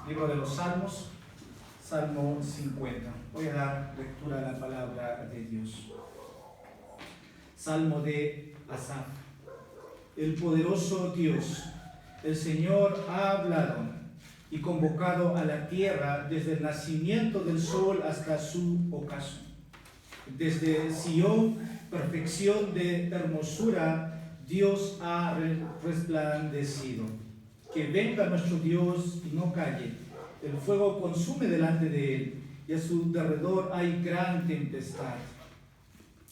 Libro de los Salmos, Salmo 50. Voy a dar lectura a la palabra de Dios. Salmo de Asaf. El poderoso Dios, el Señor ha hablado y convocado a la tierra desde el nacimiento del sol hasta su ocaso. Desde Sion, perfección de hermosura, Dios ha resplandecido. Que venga nuestro Dios y no calle. El fuego consume delante de él y a su derredor hay gran tempestad.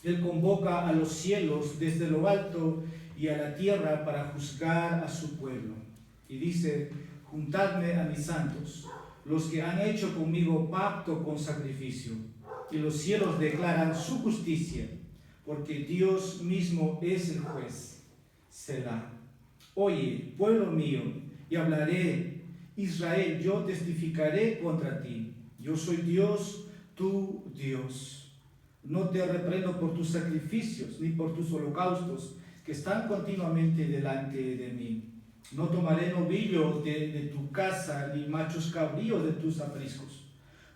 Él convoca a los cielos desde lo alto y a la tierra para juzgar a su pueblo. Y dice: juntadme a mis santos, los que han hecho conmigo pacto con sacrificio. Y los cielos declaran su justicia, porque Dios mismo es el juez. Selah. Oye, pueblo mío, y hablaré: Israel, yo testificaré contra ti. Yo soy Dios, tu Dios. No te reprendo por tus sacrificios, ni por tus holocaustos, que están continuamente delante de mí. No tomaré novillo de tu casa, ni machos cabríos de tus apriscos,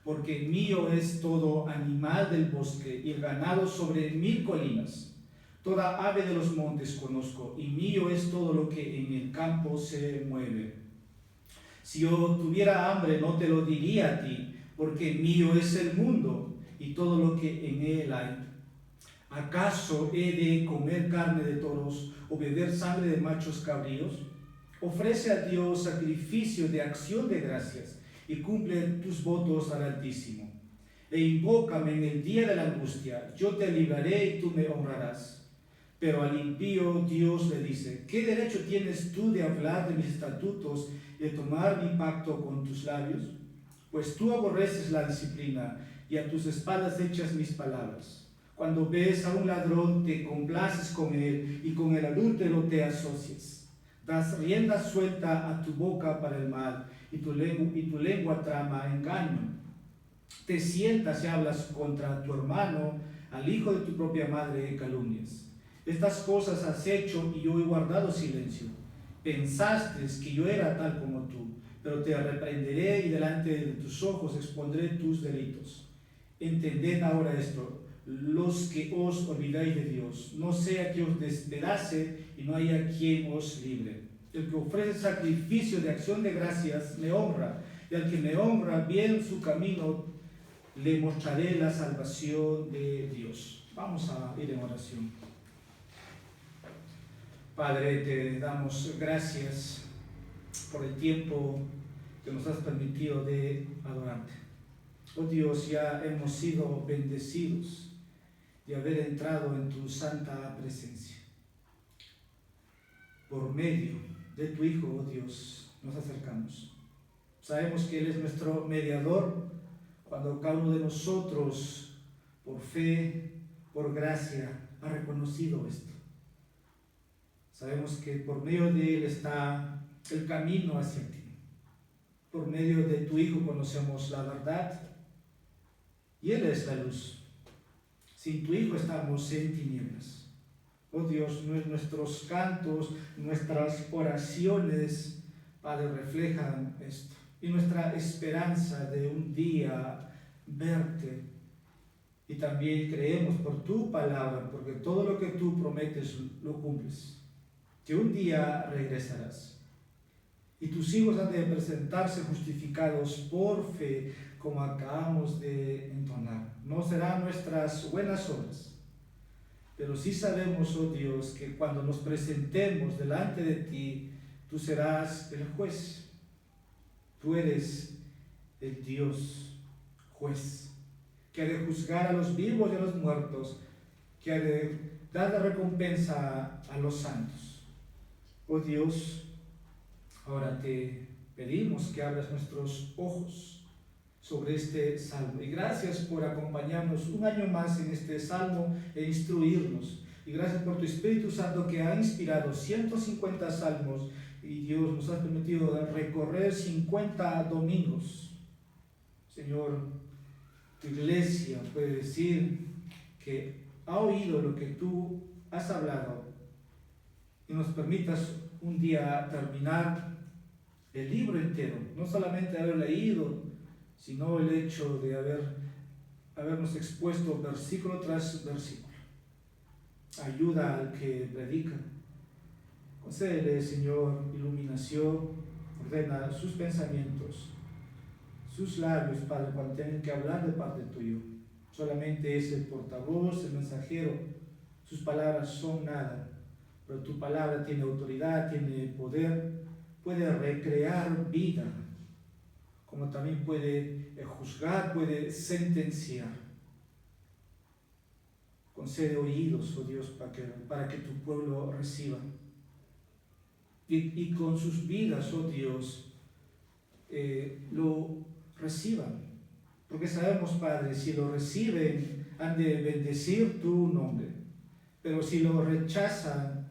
porque mío es todo animal del bosque, y el ganado sobre 1000 colinas. Toda ave de los montes conozco, y mío es todo lo que en el campo se mueve. Si yo tuviera hambre, no te lo diría a ti, porque mío es el mundo y todo lo que en él hay. ¿Acaso he de comer carne de toros o beber sangre de machos cabríos? Ofrece a Dios sacrificio de acción de gracias y cumple tus votos al Altísimo. E invócame en el día de la angustia, yo te libraré y tú me honrarás. Pero al impío Dios le dice: ¿qué derecho tienes tú de hablar de mis estatutos y de tomar mi pacto con tus labios? Pues tú aborreces la disciplina y a tus espaldas echas mis palabras. Cuando ves a un ladrón te complaces con él y con el adúltero te asocias. Das rienda suelta a tu boca para el mal y tu lengua trama engaño. Te sientas y hablas contra tu hermano, al hijo de tu propia madre calumnias. Estas cosas has hecho y yo he guardado silencio. Pensaste que yo era tal como tú, pero te reprenderé y delante de tus ojos expondré tus delitos. Entended ahora esto, los que os olvidáis de Dios, no sea que os despedace y no haya quien os libre. El que ofrece sacrificio de acción de gracias me honra, y al que me honra bien su camino le mostraré la salvación de Dios. Vamos a ir en oración. Padre, te damos gracias por el tiempo que nos has permitido de adorarte. Oh Dios, ya hemos sido bendecidos de haber entrado en tu santa presencia. Por medio de tu Hijo, oh Dios, nos acercamos. Sabemos que Él es nuestro mediador cuando cada uno de nosotros, por fe, por gracia, ha reconocido esto. Sabemos que por medio de Él está el camino hacia ti. Por medio de tu Hijo conocemos la verdad y Él es la luz. Sin tu Hijo estamos en tinieblas. Oh Dios, nuestros cantos, nuestras oraciones, Padre, reflejan esto. Y nuestra esperanza de un día verte. Y también creemos por tu palabra, porque todo lo que tú prometes lo cumples. Que un día regresarás. Y tus hijos han de presentarse justificados por fe, como acabamos de entonar. No serán nuestras buenas obras, pero sí sabemos, oh Dios, que cuando nos presentemos delante de ti, tú serás el juez. Tú eres el Dios juez, que ha de juzgar a los vivos y a los muertos, que ha de dar la recompensa a los santos. Oh Dios, ahora te pedimos que abras nuestros ojos sobre este salmo. Y gracias por acompañarnos un año más en este salmo e instruirnos. Y gracias por tu Espíritu Santo que ha inspirado 150 salmos. Y Dios, nos has permitido recorrer 50 domingos. Señor, tu iglesia puede decir que ha oído lo que tú has hablado. Y nos permitas un día terminar el libro entero, no solamente haber leído, sino el hecho de habernos expuesto versículo tras versículo. Ayuda al que predica. Concédele, Señor, iluminación, ordena sus pensamientos, sus labios, Padre, cuando tengan que hablar de parte tuya. Solamente es el portavoz, el mensajero. Sus palabras son nada, pero tu palabra tiene autoridad, tiene poder, puede recrear vida, como también puede juzgar, puede sentenciar. Concede oídos, oh Dios, para que tu pueblo reciba. Y con sus vidas, oh Dios, lo reciban. Porque sabemos, Padre, si lo reciben, han de bendecir tu nombre. Pero si lo rechazan,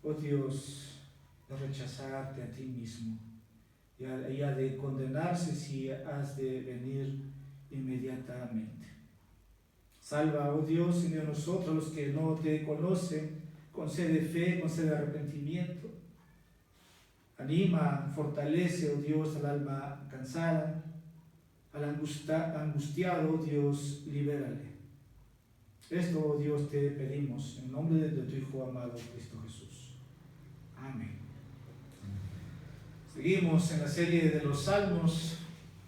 oh Dios, de rechazarte a ti mismo. Y ha de condenarse si has de venir inmediatamente. Salva, oh Dios, Señor, nosotros los que no te conocen, concede fe, concede arrepentimiento. Anima, fortalece, oh Dios, al alma cansada, al angustiado, oh Dios, libérale. Esto, oh Dios, te pedimos en nombre de tu Hijo amado, Cristo Jesús. Amén. Seguimos en la serie de los Salmos.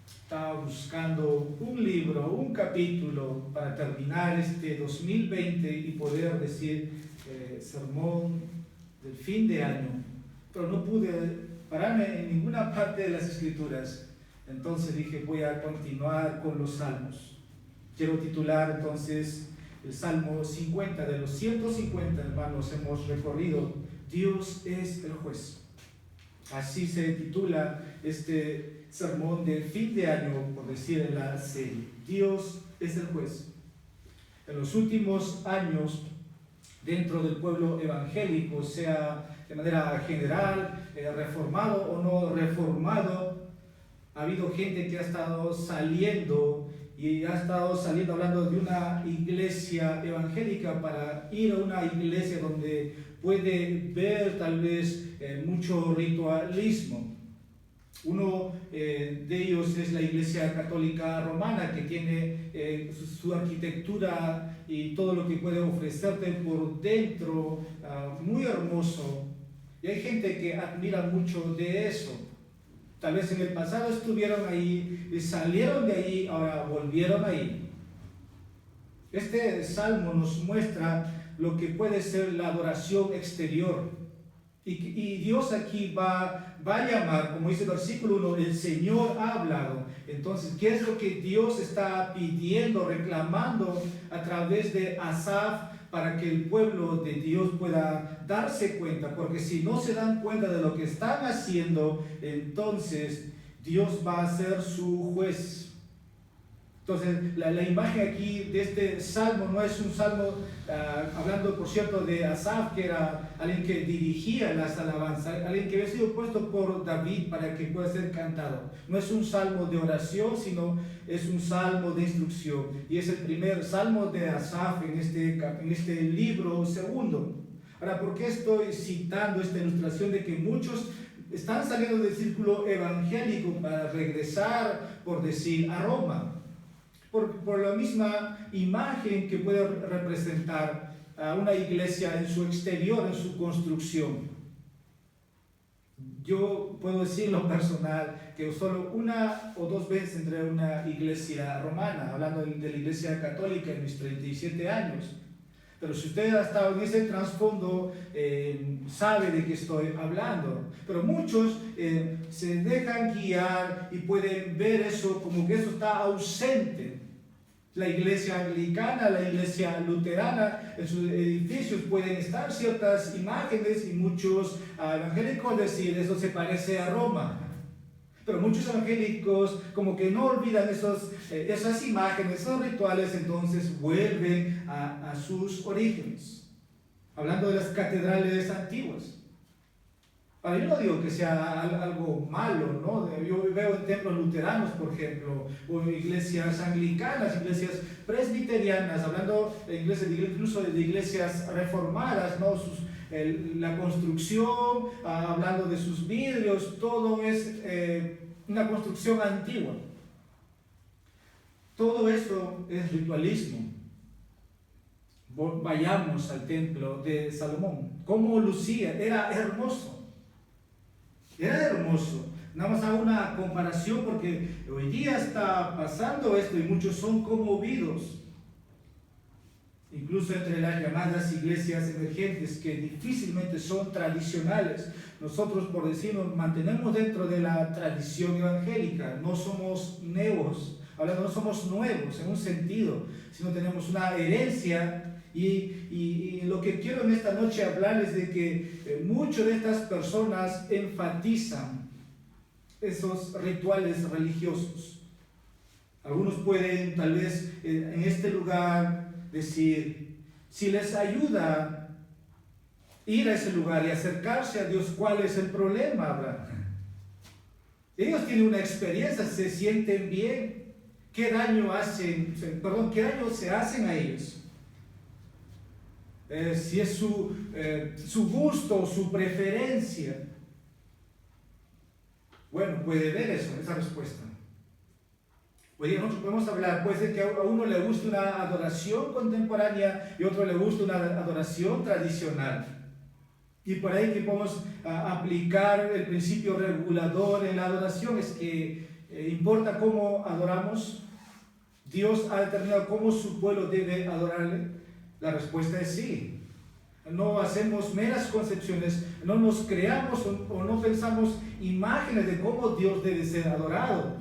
Estaba buscando un libro, un capítulo para terminar este 2020 y poder decir sermón del fin de año, pero no pude pararme en ninguna parte de las Escrituras. Entonces dije, voy a continuar con los Salmos. Quiero titular entonces el Salmo 50. De los 150, hermanos, hemos recorrido Dios es el juez. Así se titula este sermón de fin de año, por decir en la serie. Dios es el juez. En los últimos años, dentro del pueblo evangélico, sea de manera general, reformado o no reformado, ha habido gente que ha estado saliendo hablando de una iglesia evangélica para ir a una iglesia donde puede ver tal vez mucho ritualismo. Uno de ellos es la Iglesia Católica Romana, que tiene su arquitectura y todo lo que puede ofrecerte por dentro muy hermoso. Y hay gente que admira mucho de eso. Tal vez en el pasado estuvieron ahí, salieron de ahí, ahora volvieron ahí. Este salmo nos muestra lo que puede ser la adoración exterior. Y Dios aquí va a llamar, como dice el versículo 1, el Señor ha hablado. Entonces, ¿qué es lo que Dios está pidiendo, reclamando a través de Asaf para que el pueblo de Dios pueda darse cuenta? Porque si no se dan cuenta de lo que están haciendo, entonces Dios va a ser su juez. Entonces, la imagen aquí de este salmo no es un salmo, hablando por cierto de Asaf, que era alguien que dirigía las alabanzas, alguien que había sido puesto por David para que pueda ser cantado. No es un salmo de oración, sino es un salmo de instrucción. Y es el primer salmo de Asaf en este libro segundo. Ahora, ¿por qué estoy citando esta ilustración de que muchos están saliendo del círculo evangélico para regresar, por decir, a Roma? Por la misma imagen que puede representar a una iglesia en su exterior, en su construcción. Yo puedo decir lo personal que solo una o dos veces entré a una iglesia romana, hablando de la iglesia católica en mis 37 años. Pero si usted ha estado en ese trasfondo, sabe de qué estoy hablando. Pero muchos se dejan guiar y pueden ver eso como que eso está ausente. La iglesia anglicana, la iglesia luterana, en sus edificios pueden estar ciertas imágenes y muchos evangélicos decir eso se parece a Roma. Pero muchos evangélicos como que no olvidan esas imágenes, esos rituales, entonces vuelven a sus orígenes. Hablando de las catedrales antiguas. Ahora, yo no digo que sea algo malo, ¿no? Yo veo en templos luteranos, por ejemplo, o iglesias anglicanas, iglesias presbiterianas, hablando de iglesias, incluso de iglesias reformadas, ¿no? Sus La construcción, hablando de sus vidrios, todo es una construcción antigua. Todo eso es ritualismo. Vayamos al templo de Salomón. ¿Cómo lucía? Era hermoso. Era hermoso. Nada más hago una comparación porque hoy día está pasando esto y muchos son conmovidos. Incluso entre las llamadas iglesias emergentes que difícilmente son tradicionales. Nosotros, por decirlo, mantenemos dentro de la tradición evangélica. No somos nuevos, hablando, no somos nuevos en un sentido, sino tenemos una herencia. Y lo que quiero en esta noche hablarles de que muchas de estas personas enfatizan esos rituales religiosos. Algunos pueden tal vez en este lugar decir, si les ayuda ir a ese lugar y acercarse a Dios, ¿cuál es el problema, Abraham? Ellos tienen una experiencia, se sienten bien. ¿Qué daño se hacen a ellos? Si es su gusto, su preferencia. Bueno, puede ver esa respuesta. Hoy día nosotros podemos hablar, puede ser que a uno le guste una adoración contemporánea y a otro le guste una adoración tradicional. Y por ahí que podemos aplicar el principio regulador en la adoración, es que importa cómo adoramos. Dios ha determinado cómo su pueblo debe adorarle. La respuesta es sí. No hacemos meras concepciones, no nos creamos o no pensamos imágenes de cómo Dios debe ser adorado.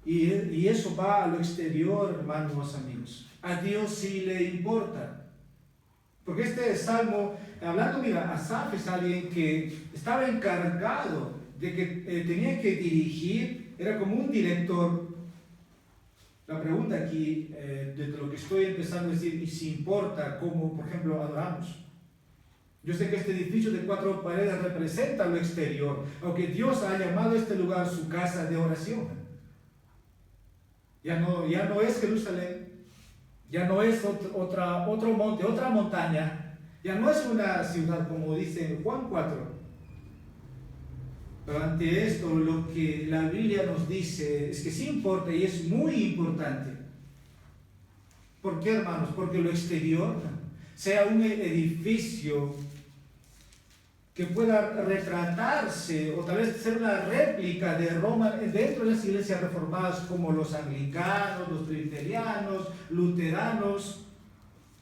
Y eso va a lo exterior, hermanos, amigos. A Dios sí le importa. Porque este salmo, hablando, mira, Asaf es alguien que estaba encargado de que tenía que dirigir, era como un director. La pregunta aquí, de lo que estoy empezando a decir, y si importa cómo, por ejemplo, adoramos. Yo sé que este edificio de 4 paredes representa lo exterior, aunque Dios ha llamado a este lugar su casa de oración. Ya no es Jerusalén, ya no es otro monte, otra montaña, ya no es una ciudad como dice en Juan 4. Pero ante esto, lo que la Biblia nos dice es que sí importa y es muy importante. ¿Por qué, hermanos? Porque lo exterior, sea un edificio que pueda retratarse o tal vez ser una réplica de Roma dentro de las iglesias reformadas como los anglicanos, los presbiterianos, luteranos,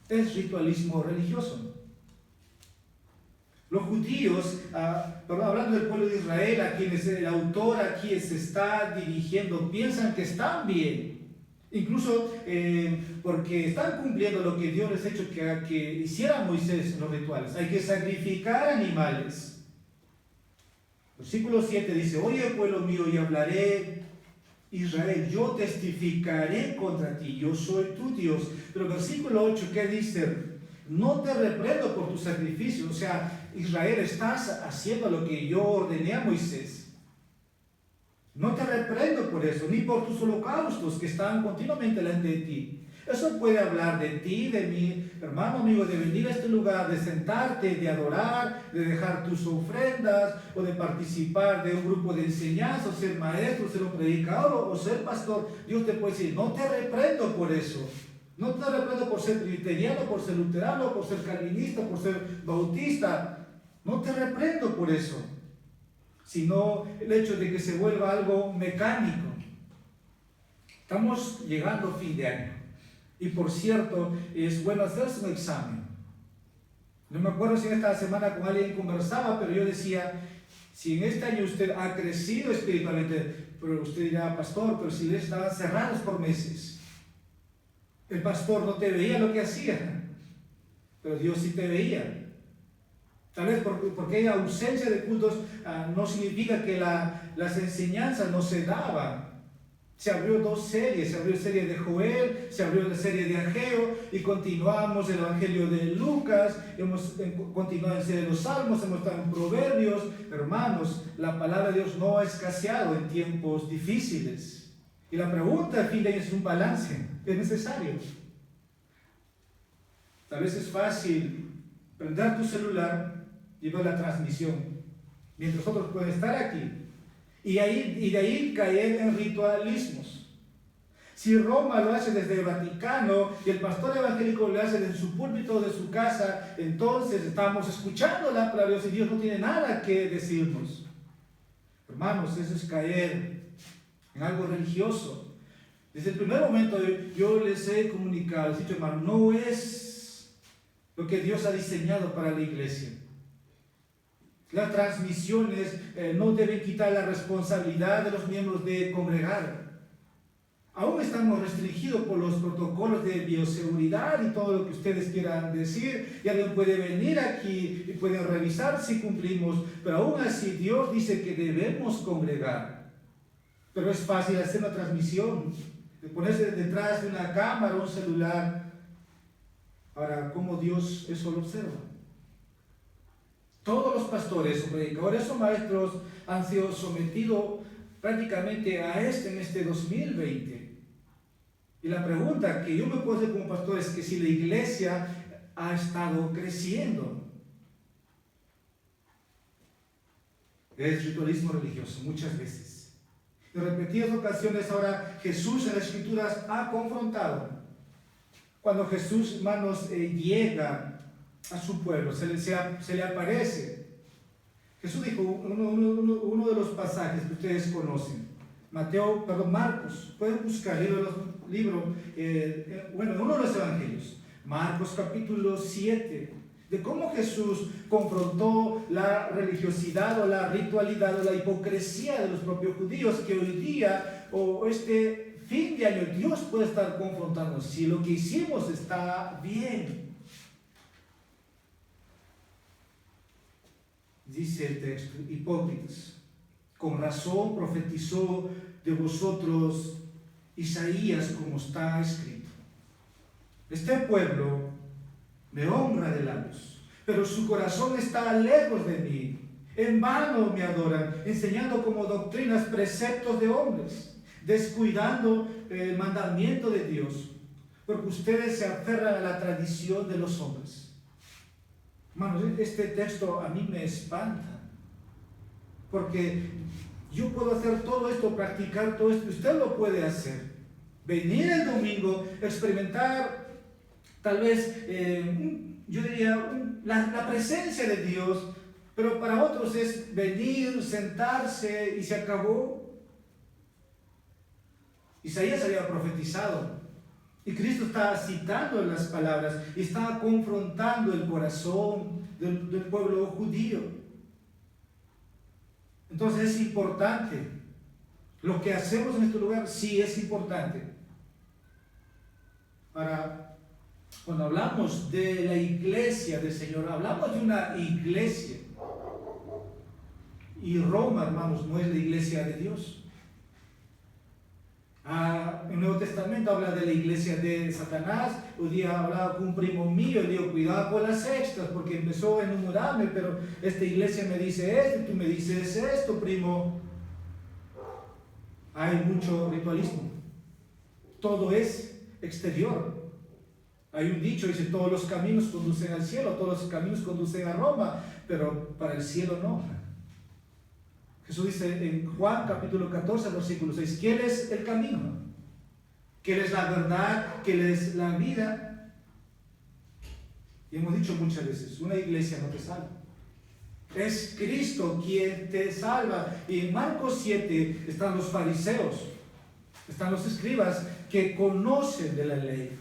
es ritualismo religioso. Los judíos, hablando del pueblo de Israel, a quienes el autor aquí se está dirigiendo, piensan que están bien. Incluso porque están cumpliendo lo que Dios les ha hecho que hiciera Moisés en los rituales. Hay que sacrificar animales. Versículo 7 dice, oye pueblo mío, y hablaré, Israel, yo testificaré contra ti, yo soy tu Dios. Pero versículo 8, ¿qué dice? No te reprendo por tu sacrificio. O sea, Israel, estás haciendo lo que yo ordené a Moisés. No te reprendo por eso, ni por tus holocaustos que están continuamente delante de ti. Eso puede hablar de ti, de mi hermano amigo, de venir a este lugar, de sentarte, de adorar, de dejar tus ofrendas, o de participar de un grupo de enseñanza, o ser maestro, ser un predicador, o ser pastor. Dios te puede decir, no te reprendo por eso. No te reprendo por ser presbiteriano, por ser luterano, por ser calvinista, por ser bautista. No te reprendo por eso, sino el hecho de que se vuelva algo mecánico. Estamos llegando a fin de año. Y por cierto, es bueno hacerse un examen. No me acuerdo si en esta semana con alguien conversaba, pero yo decía, si en este año usted ha crecido espiritualmente, pero usted dirá, pastor, pero si les estaban cerrados por meses. El pastor no te veía lo que hacía, pero Dios sí te veía. Tal vez porque hay ausencia de cultos, no significa que las enseñanzas no se daban. Se abrió 2 series, se abrió la serie de Joel, se abrió la serie de Ageo y continuamos el Evangelio de Lucas, hemos continuado en serie de los Salmos, hemos estado en Proverbios. Hermanos, la palabra de Dios no ha escaseado en tiempos difíciles. Y la pregunta al fin de año es un balance, es necesario. Tal vez es fácil prender tu celular y ver la transmisión, mientras otros pueden estar aquí. Y de ahí caer en ritualismos. Si Roma lo hace desde el Vaticano y el pastor evangélico lo hace desde su púlpito, de su casa, entonces estamos escuchando la palabra de Dios y Dios no tiene nada que decirnos. Hermanos, eso es caer en algo religioso. Desde el primer momento yo les he comunicado, les he dicho, hermano, no es lo que Dios ha diseñado para la iglesia. Las transmisiones no deben quitar la responsabilidad de los miembros de congregar. Aún estamos restringidos por los protocolos de bioseguridad y todo lo que ustedes quieran decir. Y alguien puede venir aquí y puede revisar si cumplimos. Pero aún así Dios dice que debemos congregar. Pero es fácil hacer una transmisión, de ponerse detrás de una cámara o un celular. Ahora, ¿cómo Dios eso lo observa? Todos los pastores o predicadores o maestros han sido sometidos prácticamente a en este 2020. Y la pregunta que yo me puedo hacer como pastor es que si la iglesia ha estado creciendo. Es ritualismo religioso muchas veces. En repetidas ocasiones ahora Jesús en las Escrituras ha confrontado. Cuando Jesús, hermanos, llega a su pueblo, se le aparece. Jesús dijo, uno de los pasajes que ustedes conocen, Marcos, pueden buscar uno de los evangelios, Marcos capítulo 7, de cómo Jesús confrontó la religiosidad o la ritualidad o la hipocresía de los propios judíos, que hoy día o este fin de año Dios puede estar confrontando si lo que hicimos está bien. Dice el texto, hipócritas, con razón profetizó de vosotros Isaías como está escrito. Este pueblo me honra de labios, pero su corazón está lejos de mí. En vano me adoran, enseñando como doctrinas preceptos de hombres, descuidando el mandamiento de Dios, porque ustedes se aferran a la tradición de los hombres. Hermanos, este texto a mí me espanta, porque yo puedo hacer todo esto, practicar todo esto, usted lo puede hacer. Venir el domingo, experimentar tal vez, yo diría, la presencia de Dios, pero para otros es venir, sentarse y se acabó. Isaías había profetizado. Y Cristo estaba citando las palabras y estaba confrontando el corazón del pueblo judío. Entonces es importante. Lo que hacemos en este lugar sí es importante. Ahora, cuando hablamos de la iglesia del Señor, hablamos de una iglesia. Y Roma, hermanos, no es la iglesia de Dios. El Nuevo Testamento habla de la iglesia de Satanás. Un día hablaba con un primo mío y le digo, cuidado con las extras, porque empezó a enumerarme, pero esta iglesia me dice esto y tú me dices esto, primo. Hay mucho ritualismo. Todo es exterior. Hay un dicho, dice, todos los caminos conducen al cielo, todos los caminos conducen a Roma, pero para el cielo no. Jesús dice en Juan capítulo 14, versículo 6, ¿quién es el camino? ¿Quién es la verdad? ¿Quién es la vida? Y hemos dicho muchas veces, una iglesia no te salva. Es Cristo quien te salva. Y en Marcos 7 están los fariseos, están los escribas que conocen de la ley.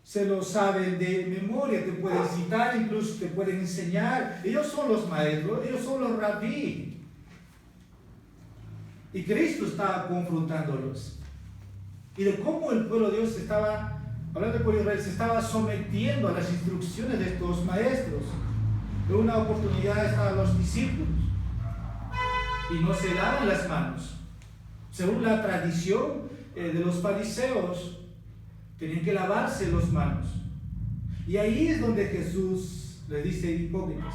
Se lo saben de memoria, te pueden citar, incluso te pueden enseñar. Ellos son los maestros, ellos son los rabí. Y Cristo estaba confrontándolos. Y de cómo el pueblo de Dios hablando del pueblo de Israel, se estaba sometiendo a las instrucciones de estos maestros. En una oportunidad estaban los discípulos y no se lavan las manos. Según la tradición de los fariseos, tenían que lavarse las manos. Y ahí es donde Jesús les dice hipócritas.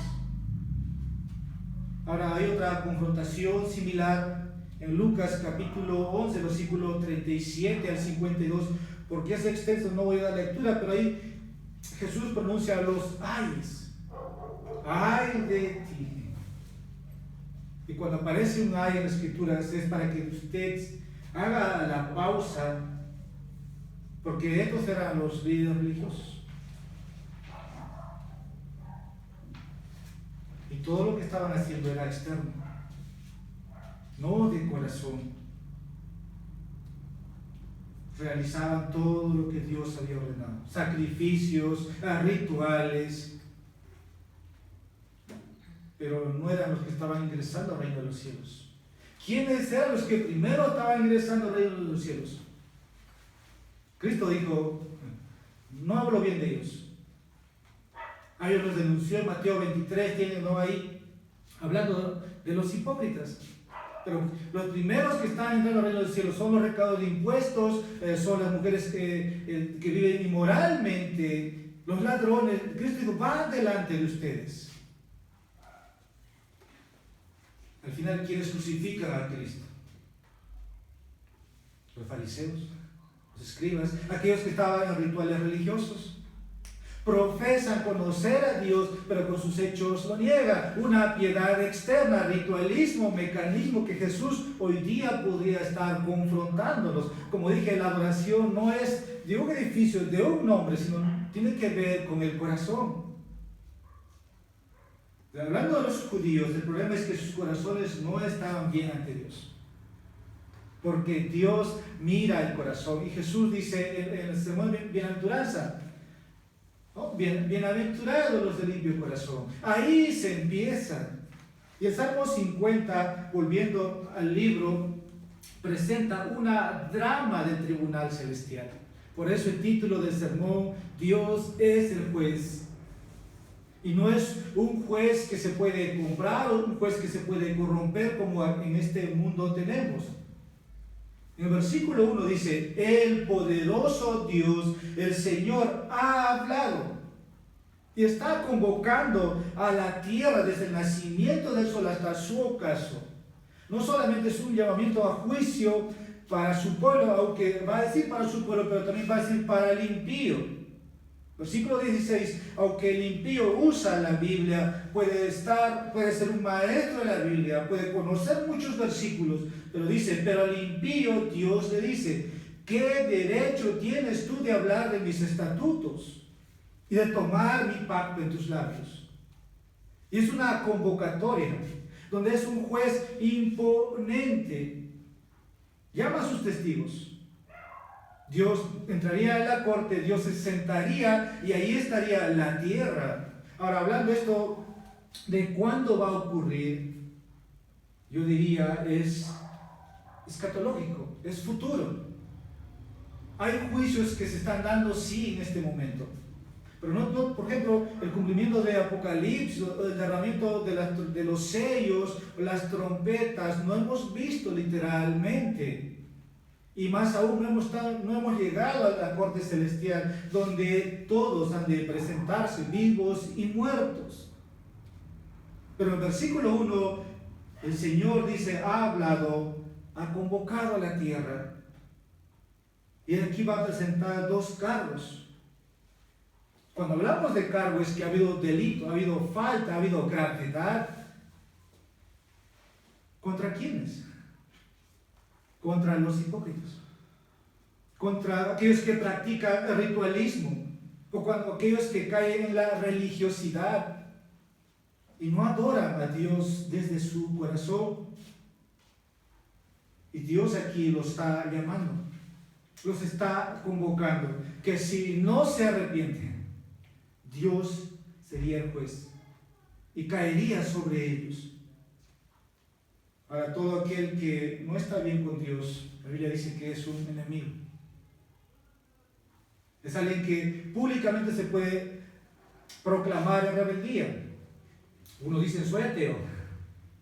Ahora hay otra confrontación similar en Lucas capítulo 11, versículo 37 al 52, porque es extenso, no voy a dar lectura, pero ahí Jesús pronuncia los ayes. ay de ti. Y cuando aparece un ay en las Escrituras es para que usted haga la pausa, porque estos eran los líderes religiosos. Y todo lo que estaban haciendo era externo, no de corazón. Realizaban todo lo que Dios había ordenado, sacrificios, rituales, pero no eran los que estaban ingresando al reino de los cielos. ¿Quiénes eran los que primero estaban ingresando al reino de los cielos? Cristo dijo, no hablo bien de ellos. A ellos los denunció en Mateo 23, tienen ahí, hablando de los hipócritas. Pero los primeros que están entrando al reino del cielo son los recaudos de impuestos, son las mujeres que viven inmoralmente, los ladrones. Cristo dijo, van delante de ustedes. Al final, ¿quiénes crucifican a Cristo? Los fariseos, los escribas, aquellos que estaban en rituales religiosos. Profesan conocer a Dios, pero con sus hechos lo niegan. Una piedad externa, ritualismo, mecanismo que Jesús hoy día podría estar confrontándonos. Como dije, la adoración no es de un edificio, de un hombre, sino tiene que ver con el corazón. Hablando de los judíos, el problema es que sus corazones no estaban bien ante Dios. Porque Dios mira el corazón. Y Jesús dice en el sermón de bienaventuranza, bienaventurados los de limpio corazón. Ahí se empieza. Y el Salmo 50, volviendo al libro, presenta una drama del tribunal celestial. Por eso el título del sermón, Dios es el juez. Y no es un juez que se puede comprar o un juez que se puede corromper como en este mundo tenemos. En el versículo 1 dice, el poderoso Dios, el Señor, ha hablado. Y está convocando a la tierra desde el nacimiento del sol hasta su ocaso. No solamente es un llamamiento a juicio para su pueblo, aunque va a decir para su pueblo, pero también va a decir para el impío. Versículo 16, aunque el impío usa la Biblia, puede ser un maestro de la Biblia, puede conocer muchos versículos, pero dice, pero al impío Dios le dice, ¿qué derecho tienes tú de hablar de mis estatutos y de tomar mi pacto en tus labios? Y es una convocatoria, donde es un juez imponente, llama a sus testigos. Dios entraría en la corte, Dios se sentaría y ahí estaría la tierra. Ahora, hablando esto de cuándo va a ocurrir, yo diría es escatológico, es futuro. Hay juicios que se están dando sí en este momento, pero no, por ejemplo, el cumplimiento de Apocalipsis, el derramamiento de los sellos, las trompetas, no hemos visto literalmente. Y más aún no hemos llegado a la corte celestial, donde todos han de presentarse vivos y muertos. Pero en el versículo 1, el Señor dice, ha hablado, ha convocado a la tierra. Y aquí va a presentar dos cargos. Cuando hablamos de cargo es que ha habido delito, ha habido falta, ha habido gravedad. ¿Contra quiénes? Contra los hipócritas, contra aquellos que practican el ritualismo, o cuando aquellos que caen en la religiosidad y no adoran a Dios desde su corazón. Y Dios aquí los está llamando, los está convocando, que si no se arrepienten, Dios sería el juez y caería sobre ellos. Para todo aquel que no está bien con Dios, la Biblia dice que es un enemigo. Es alguien que públicamente se puede proclamar en rebeldía. Uno dice, soy ateo.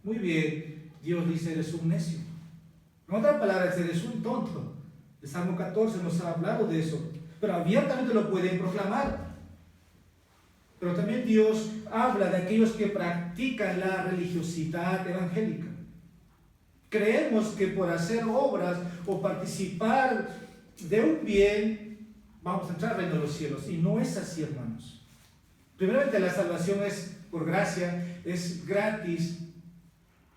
Muy bien, Dios dice, eres un necio. En otras palabras, eres un tonto. El Salmo 14 nos ha hablado de eso. Pero abiertamente lo pueden proclamar. Pero también Dios habla de aquellos que practican la religiosidad evangélica. Creemos que por hacer obras o participar de un bien, vamos a entrar al reino de los cielos. Y no es así, hermanos. Primeramente, la salvación es por gracia, es gratis.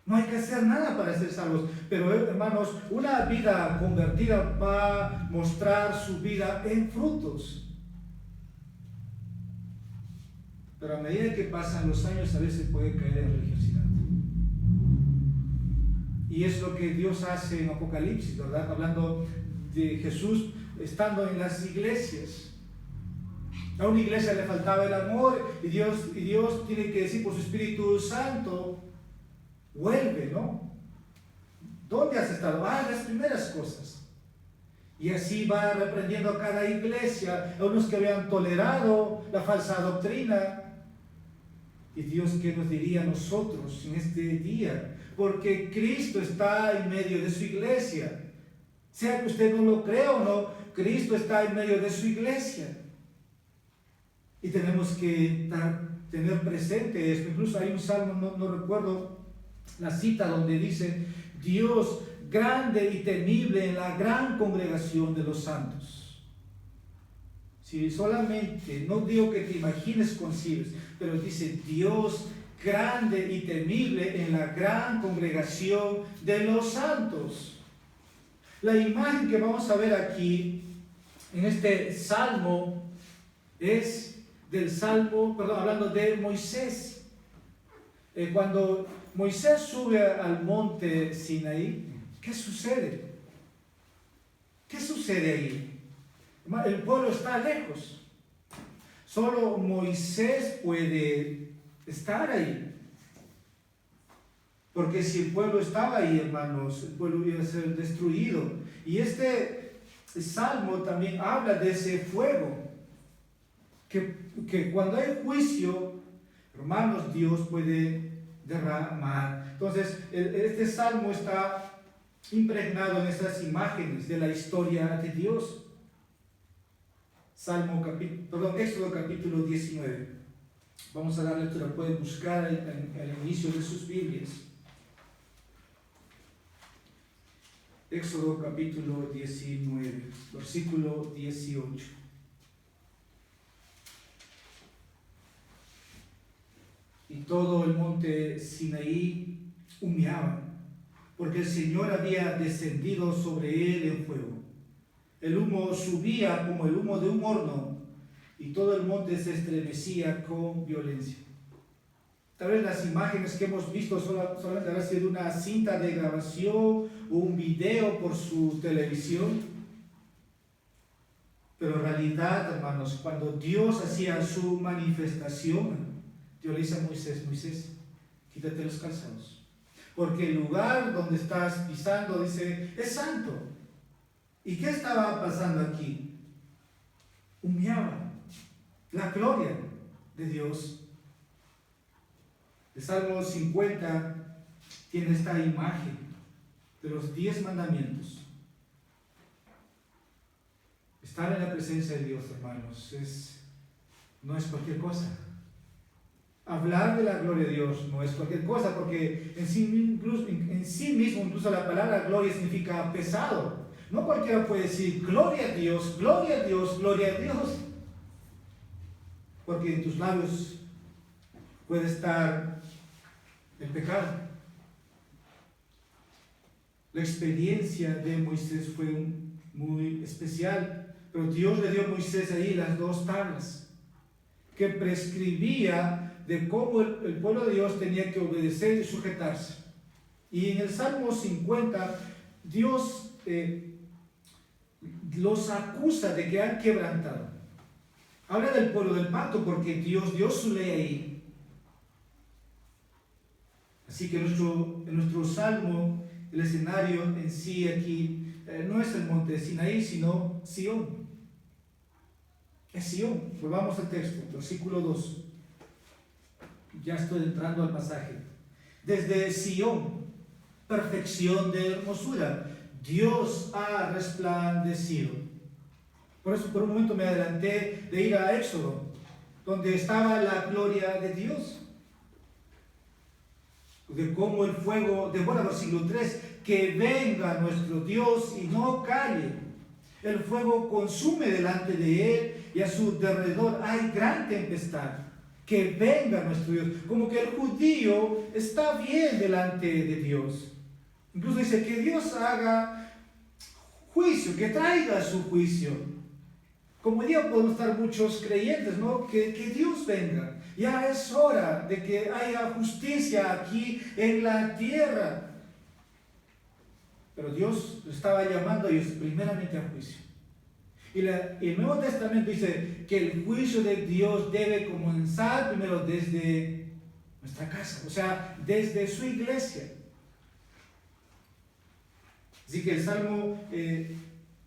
No hay que hacer nada para ser salvos. Pero, hermanos, una vida convertida va a mostrar su vida en frutos. Pero a medida que pasan los años, a veces puede caer en religiosidad. Y es lo que Dios hace en Apocalipsis, ¿verdad? Hablando de Jesús estando en las iglesias. A una iglesia le faltaba el amor y Dios tiene que decir por su Espíritu Santo, vuelve, ¿no? ¿Dónde has estado? En las primeras cosas. Y así va reprendiendo a cada iglesia, a unos que habían tolerado la falsa doctrina. Y Dios, ¿qué nos diría a nosotros en este día? Porque Cristo está en medio de su iglesia. Sea que usted no lo crea o no, Cristo está en medio de su iglesia. Y tenemos que tener presente esto. Incluso hay un salmo, no recuerdo la cita, donde dice: Dios grande y temible en la gran congregación de los santos. Si solamente, no digo que te imagines, concibes, pero dice Dios grande y temible en la gran congregación de los santos. La imagen que vamos a ver aquí en este salmo es hablando de Moisés. Cuando Moisés sube al monte Sinaí, ¿qué sucede? ¿Qué sucede ahí? El pueblo está lejos. Solo Moisés puede estar ahí. Porque si el pueblo estaba ahí, hermanos, el pueblo iba a ser destruido. Y este salmo también habla de ese fuego. Que cuando hay juicio, hermanos, Dios puede derramar. Entonces, este salmo está impregnado en esas imágenes de la historia de Dios. Éxodo capítulo 19. Vamos a dar lectura, pueden buscar en el inicio de sus Biblias. Éxodo capítulo 19, versículo 18. Y todo el monte Sinaí humeaba, porque el Señor había descendido sobre él en fuego. El humo subía como el humo de un horno, y todo el monte se estremecía con violencia. Tal vez las imágenes que hemos visto solamente habrá sido una cinta de grabación o un video por su televisión. Pero en realidad, hermanos, cuando Dios hacía su manifestación, Dios le dice a Moisés: Moisés, quítate los calzados, porque el lugar donde estás pisando, dice, es santo. ¿Y qué estaba pasando aquí? Humeaba la gloria de Dios. El Salmo 50 tiene esta imagen de los 10 mandamientos. Estar en la presencia de Dios, hermanos, no es cualquier cosa. Hablar de la gloria de Dios no es cualquier cosa, porque en sí mismo, incluso la palabra gloria significa pesado. No cualquiera puede decir gloria a Dios, gloria a Dios, gloria a Dios. Porque en tus labios puede estar el pecado. La experiencia de Moisés fue muy especial, pero Dios le dio a Moisés ahí las 2 tablas que prescribía de cómo el pueblo de Dios tenía que obedecer y sujetarse. Y en el Salmo 50, Dios los acusa de que han quebrantado. Habla del pueblo del pacto, porque Dios dio su ley ahí. Así que en nuestro Salmo, el escenario en sí aquí no es el monte de Sinaí, sino Sión. Es Sión. Volvamos al texto, versículo 2. Ya estoy entrando al pasaje. Desde Sión, perfección de hermosura, Dios ha resplandecido. Por eso por un momento me adelanté de ir a Éxodo, donde estaba la gloria de Dios. De cómo el fuego, devora, versículo 3, que venga nuestro Dios y no calle. El fuego consume delante de él y a su derredor hay gran tempestad. que venga nuestro Dios. Como que el judío está bien delante de Dios. Incluso dice que Dios haga juicio, que traiga su juicio. Como hoy día podemos estar muchos creyentes, ¿no? Que Dios venga. Ya es hora de que haya justicia aquí en la tierra. Pero Dios estaba llamando a ellos primeramente a juicio. Y el Nuevo Testamento dice que el juicio de Dios debe comenzar primero desde nuestra casa, o sea, desde su iglesia. Así que el Salmo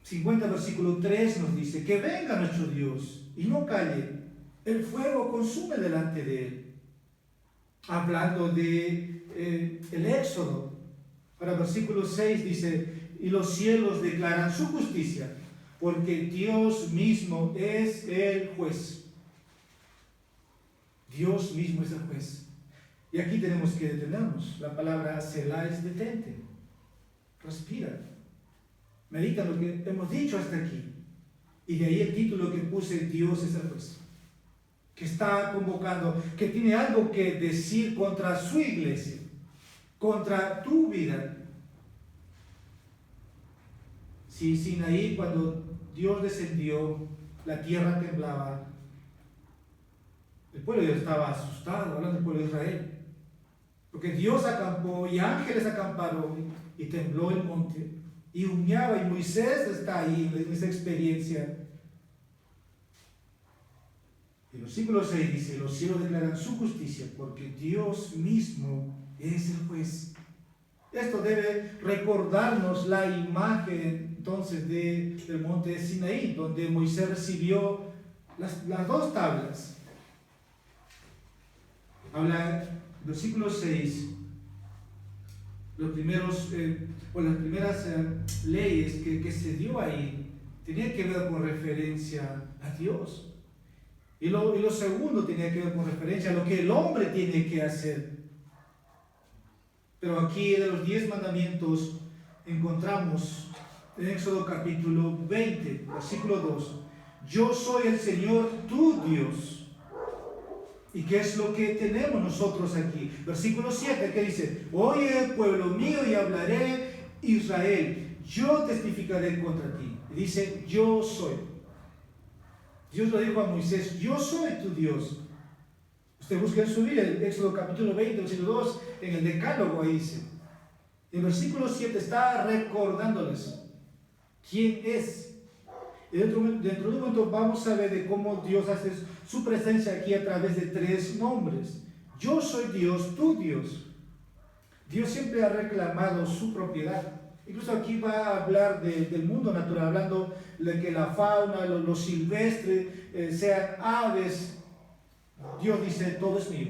50, versículo 3 nos dice: que venga nuestro Dios y no calle, el fuego consume delante de él. Hablando de el Éxodo, para versículo 6 dice: y los cielos declaran su justicia, porque Dios mismo es el juez. Dios mismo es el juez. Y aquí tenemos que detenernos. La palabra Selah es detente. Respira. Medita lo que hemos dicho hasta aquí. Y de ahí el título que puse: Dios es el juez. Que está convocando, que tiene algo que decir contra su iglesia, contra tu vida. Si Sinaí, cuando Dios descendió, la tierra temblaba, el pueblo de Dios estaba asustado, hablando del pueblo de Israel, porque Dios acampó y ángeles acamparon y tembló el monte y humeaba, y Moisés está ahí en esa experiencia. Y el versículo 6 dice: los cielos declaran su justicia, porque Dios mismo es el juez. Esto debe recordarnos la imagen entonces del monte de Sinaí, donde Moisés recibió las dos tablas. Habla, versículo 6, los primeros, las primeras leyes que se dio ahí tenían que ver con referencia a Dios. Y lo segundo tenía que ver con referencia a lo que el hombre tiene que hacer. Pero aquí de los 10 mandamientos encontramos en Éxodo capítulo 20, versículo 2: yo soy el Señor tu Dios. ¿Y qué es lo que tenemos nosotros aquí? Versículo 7, que dice: oye, pueblo mío, y hablaré, Israel, yo testificaré contra ti. Y dice: yo soy. Dios lo dijo a Moisés: yo soy tu Dios. Usted busca en su Biblia, el Éxodo capítulo 20, versículo 2, en el Decálogo ahí dice. El versículo 7 está recordándoles quién es. Y dentro de un momento vamos a ver de cómo Dios hace su presencia aquí a través de 3 nombres. Yo soy Dios, tu Dios. Dios siempre ha reclamado su propiedad. Incluso aquí va a hablar del mundo natural, hablando de que la fauna, lo silvestre, sean aves. Dios dice: todo es mío.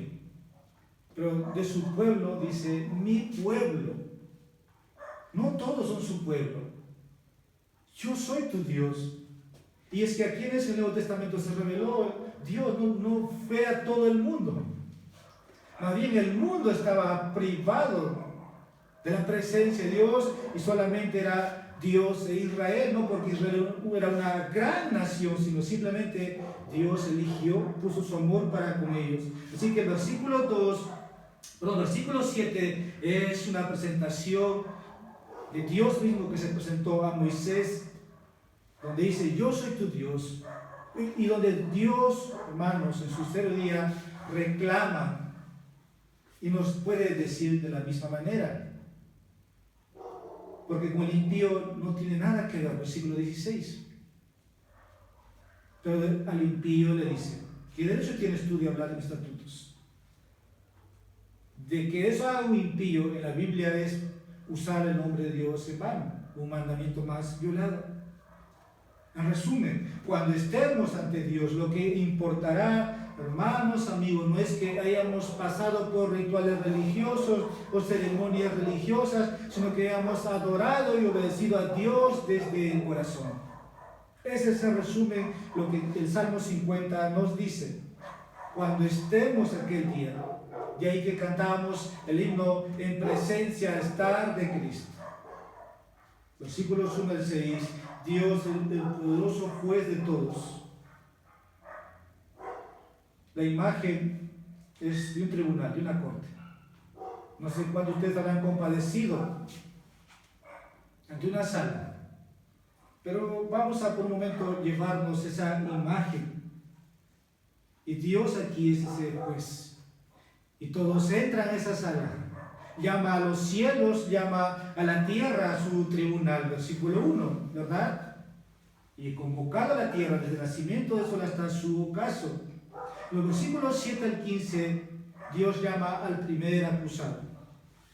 Pero de su pueblo dice: mi pueblo. No todos son su pueblo. Yo soy tu Dios. Y es que aquí en ese Nuevo Testamento se reveló, Dios no fue a todo el mundo. Más bien el mundo estaba privado de la presencia de Dios, y solamente era Dios e Israel, no porque Israel era una gran nación, sino simplemente Dios eligió, puso su amor para con ellos. Así que el versículo 7 es una presentación de Dios mismo que se presentó a Moisés, donde dice: yo soy tu Dios, y donde Dios, hermanos, en su tercer día reclama y nos puede decir de la misma manera, porque con el impío no tiene nada que ver. Versículo 16. Pero al impío le dice: ¿qué derecho tienes tú de hablar de mis estatutos? De que eso haga un impío en la Biblia es usar el nombre de Dios en vano, un mandamiento más violado. En resumen, cuando estemos ante Dios, lo que importará, hermanos, amigos, no es que hayamos pasado por rituales religiosos o ceremonias religiosas, sino que hayamos adorado y obedecido a Dios desde el corazón. Ese es el resumen, lo que el Salmo 50 nos dice. Cuando estemos aquel día, de ahí que cantamos el himno: en presencia estar de Cristo. Versículos 1 al 6. Dios, el poderoso juez de todos. La imagen es de un tribunal, de una corte. No sé cuántos de ustedes habrán compadecido ante una sala, pero vamos a por un momento llevarnos esa imagen. Y Dios aquí es ese juez. Y todos entran a esa sala. Llama a los cielos, llama a la tierra a su tribunal. Versículo 1, ¿verdad? Y convocado a la tierra desde el nacimiento de sol hasta su ocaso. En los versículos 7 al 15, Dios llama al primer acusado.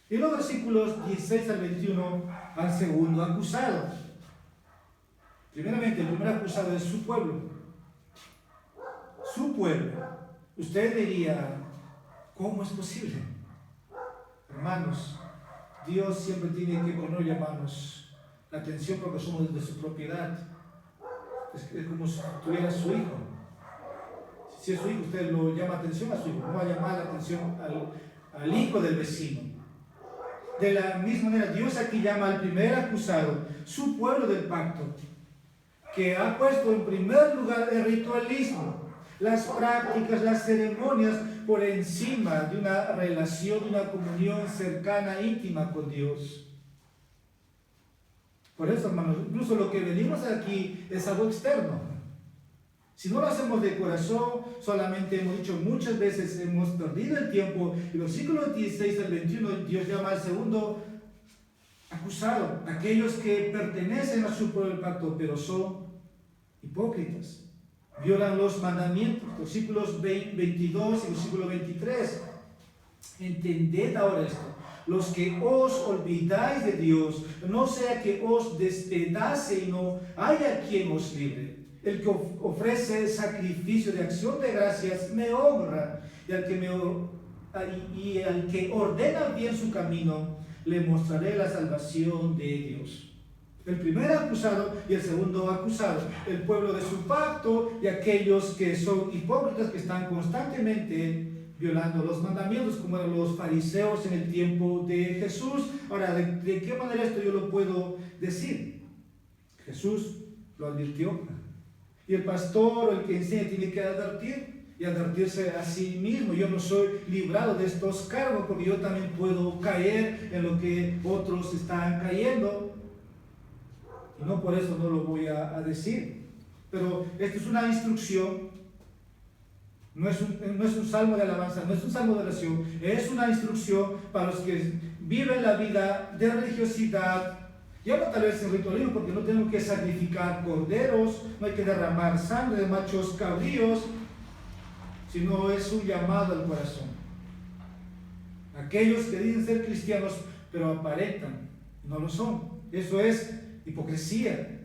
Y en los versículos 16 al 21, al segundo acusado. Primeramente, el primer acusado es su pueblo. Su pueblo. Usted diría, ¿cómo es posible? Hermanos, Dios siempre tiene que ponerle, hermanos, la atención porque somos de su propiedad. Es como si tuviera su hijo. Si es su hijo, usted lo llama atención a su hijo, no va a llamar la atención al hijo del vecino. De la misma manera, Dios aquí llama al primer acusado, su pueblo del pacto, que ha puesto en primer lugar el ritualismo, las prácticas, las ceremonias por encima de una relación, de una comunión cercana, íntima con Dios. Por eso, hermanos, incluso lo que venimos aquí es algo externo. Si no lo hacemos de corazón, solamente hemos dicho muchas veces, hemos perdido el tiempo. En los versículos 16 al 21, Dios llama al segundo acusado, aquellos que pertenecen a su pueblo del pacto, pero son hipócritas. Violan los mandamientos. Versículos 22 y versículo 23. Entended ahora esto. Los que os olvidáis de Dios, no sea que os despedace y no haya quien os libre. El que ofrece sacrificio de acción de gracias me honra, y al que ordena bien su camino, le mostraré la salvación de Dios. El primer acusado y el segundo acusado, el pueblo de su pacto y aquellos que son hipócritas, que están constantemente violando los mandamientos, como eran los fariseos en el tiempo de Jesús. Ahora, ¿de qué manera esto yo lo puedo decir? Jesús lo advirtió. Y el pastor o el que enseña tiene que advertir y advertirse a sí mismo. Yo no soy librado de estos cargos porque yo también puedo caer en lo que otros están cayendo. Y no por eso no lo voy a decir. Pero esto es una instrucción. No es un salmo de alabanza, no es un salmo de oración, es una instrucción para los que viven la vida de religiosidad, ya no tal vez en ritualismo, porque no tenemos que sacrificar corderos, no hay que derramar sangre de machos cabríos, sino es un llamado al corazón. Aquellos que dicen ser cristianos, pero aparentan, no lo son. Eso es hipocresía,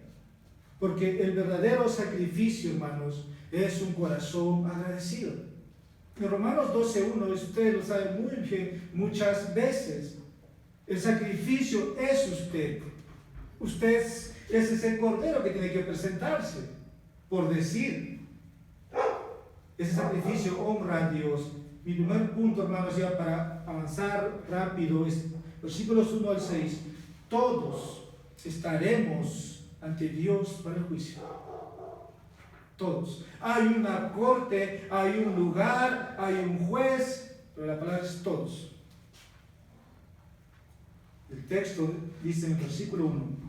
porque el verdadero sacrificio, hermanos, es un corazón agradecido. En Romanos 12:1, ustedes lo saben muy bien, muchas veces, el sacrificio es usted. Usted es ese cordero que tiene que presentarse, por decir. Ese sacrificio honra a Dios. Mi primer punto, hermanos, ya para avanzar rápido, es versículos 1 al 6. Todos estaremos ante Dios para el juicio. Todos. Hay una corte, hay un lugar, hay un juez, pero la palabra es todos. El texto dice en el versículo 1,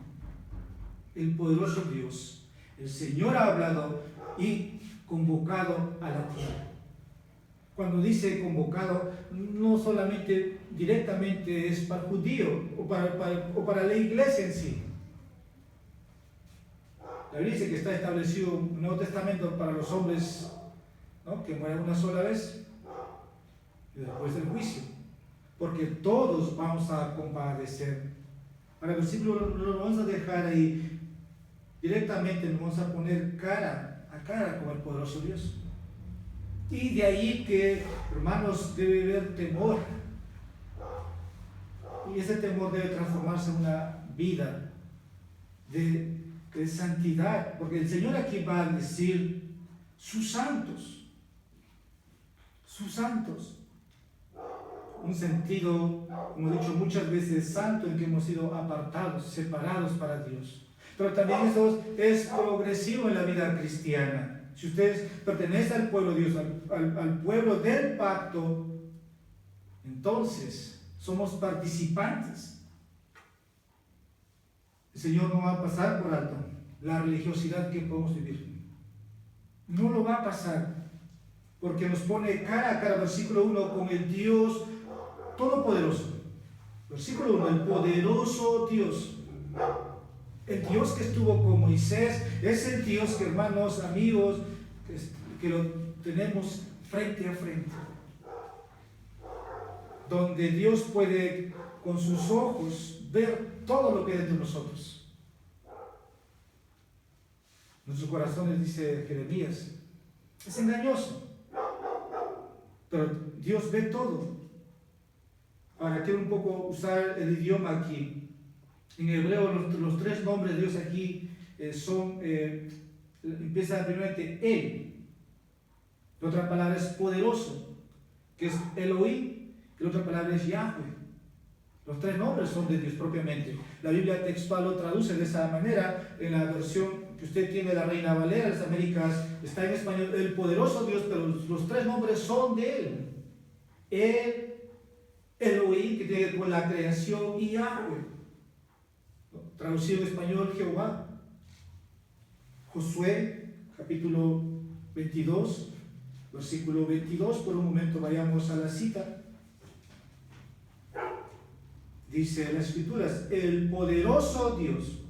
el poderoso Dios, el Señor ha hablado y convocado a la tierra. Cuando dice convocado, no solamente directamente es para el judío o para la iglesia en sí. La Biblia dice que está establecido un Nuevo Testamento para los hombres, ¿no?, que mueren una sola vez y después del juicio, porque todos vamos a compadecer. Ahora el versículo lo vamos a dejar ahí directamente, nos vamos a poner cara a cara con el poderoso Dios. Y de ahí que, hermanos, debe haber temor, y ese temor debe transformarse en una vida de santidad, porque el Señor aquí va a decir sus santos, un sentido, como he dicho muchas veces, santo, en que hemos sido apartados, separados para Dios. Pero también eso es progresivo en la vida cristiana. Si ustedes pertenecen al pueblo de Dios, al pueblo del pacto, entonces somos participantes. El Señor no va a pasar por alto la religiosidad que podemos vivir. No lo va a pasar, porque nos pone cara a cara, versículo 1, con el Dios Todopoderoso. Versículo 1, el poderoso Dios. El Dios que estuvo con Moisés es el Dios que, hermanos, amigos, que lo tenemos frente a frente. Donde Dios puede con sus ojos ver todo lo que hay dentro de nosotros. Nuestros corazones, dice Jeremías, es engañoso, pero Dios ve todo. Ahora quiero un poco usar el idioma aquí. En hebreo los tres nombres de Dios aquí empieza primeramente Él. La otra palabra es poderoso, que es Elohim, y la otra palabra es Yahweh. Los tres nombres son de Dios propiamente. La Biblia textual lo traduce de esa manera. En la versión que usted tiene, la Reina Valera de las Américas, está en español el poderoso Dios, pero los tres nombres son de Él. Él, Elohim, que tiene que ver con la creación, y Yahweh, traducido en español Jehová. Josué, capítulo 22, versículo 22, por un momento vayamos a la cita. Dice en las Escrituras, el poderoso Dios,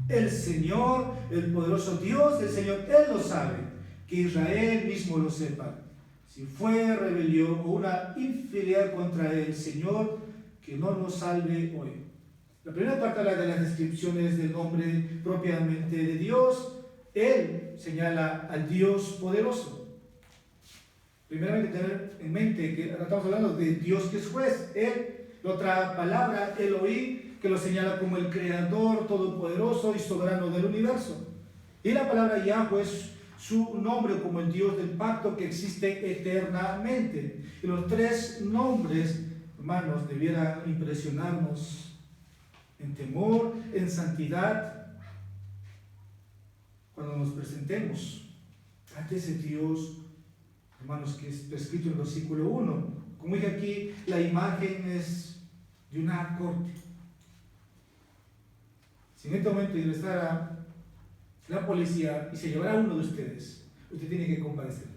el Señor, el poderoso Dios, el Señor, Él lo sabe, que Israel mismo lo sepa. Si fue rebelión o una infidelidad contra el Señor, que no nos salve hoy. La primera parte habla de las descripciones del nombre propiamente de Dios. Él señala al Dios poderoso. Primeramente tener en mente que estamos hablando de Dios que es juez. Él, la otra palabra, Elohim, que lo señala como el creador todopoderoso y soberano del universo. Y la palabra Yahweh es su nombre como el Dios del pacto que existe eternamente. Y los tres nombres, hermanos, debieran impresionarnos en temor, en santidad, cuando nos presentemos ante ese Dios, hermanos, que está escrito en el versículo 1. Como dije aquí, la imagen es de una corte. Si en este momento ingresara la policía y se llevara a uno de ustedes, usted tiene que comparecer.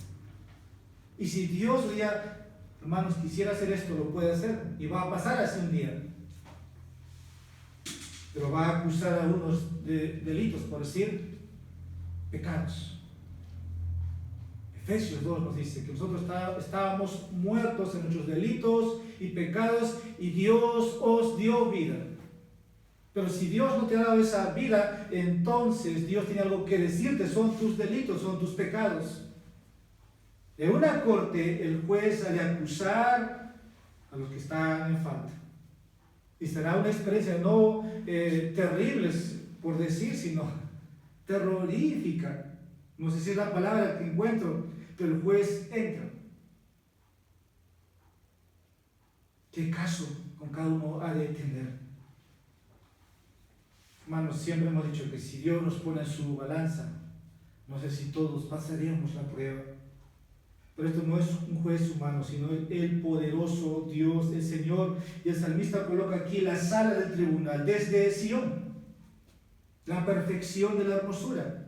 Y si Dios un día, hermanos, quisiera hacer esto, lo puede hacer, y va a pasar así un día. Pero va a acusar a unos de delitos, por decir, pecados. Efesios 2 nos dice que nosotros estábamos muertos en nuestros delitos y pecados y Dios os dio vida. Pero si Dios no te ha dado esa vida, entonces Dios tiene algo que decirte, son tus delitos, son tus pecados. En una corte el juez ha de acusar a los que están en falta. Y será una experiencia no terrible, por decir, sino terrorífica. No sé si es la palabra que encuentro, pero el juez entra. ¿Qué caso con cada uno ha de tener? Hermanos, siempre hemos dicho que si Dios nos pone en su balanza, no sé si todos pasaríamos la prueba. Pero esto no es un juez humano, sino el poderoso Dios, el Señor. Y el salmista coloca aquí la sala del tribunal, desde Sion, la perfección de la hermosura,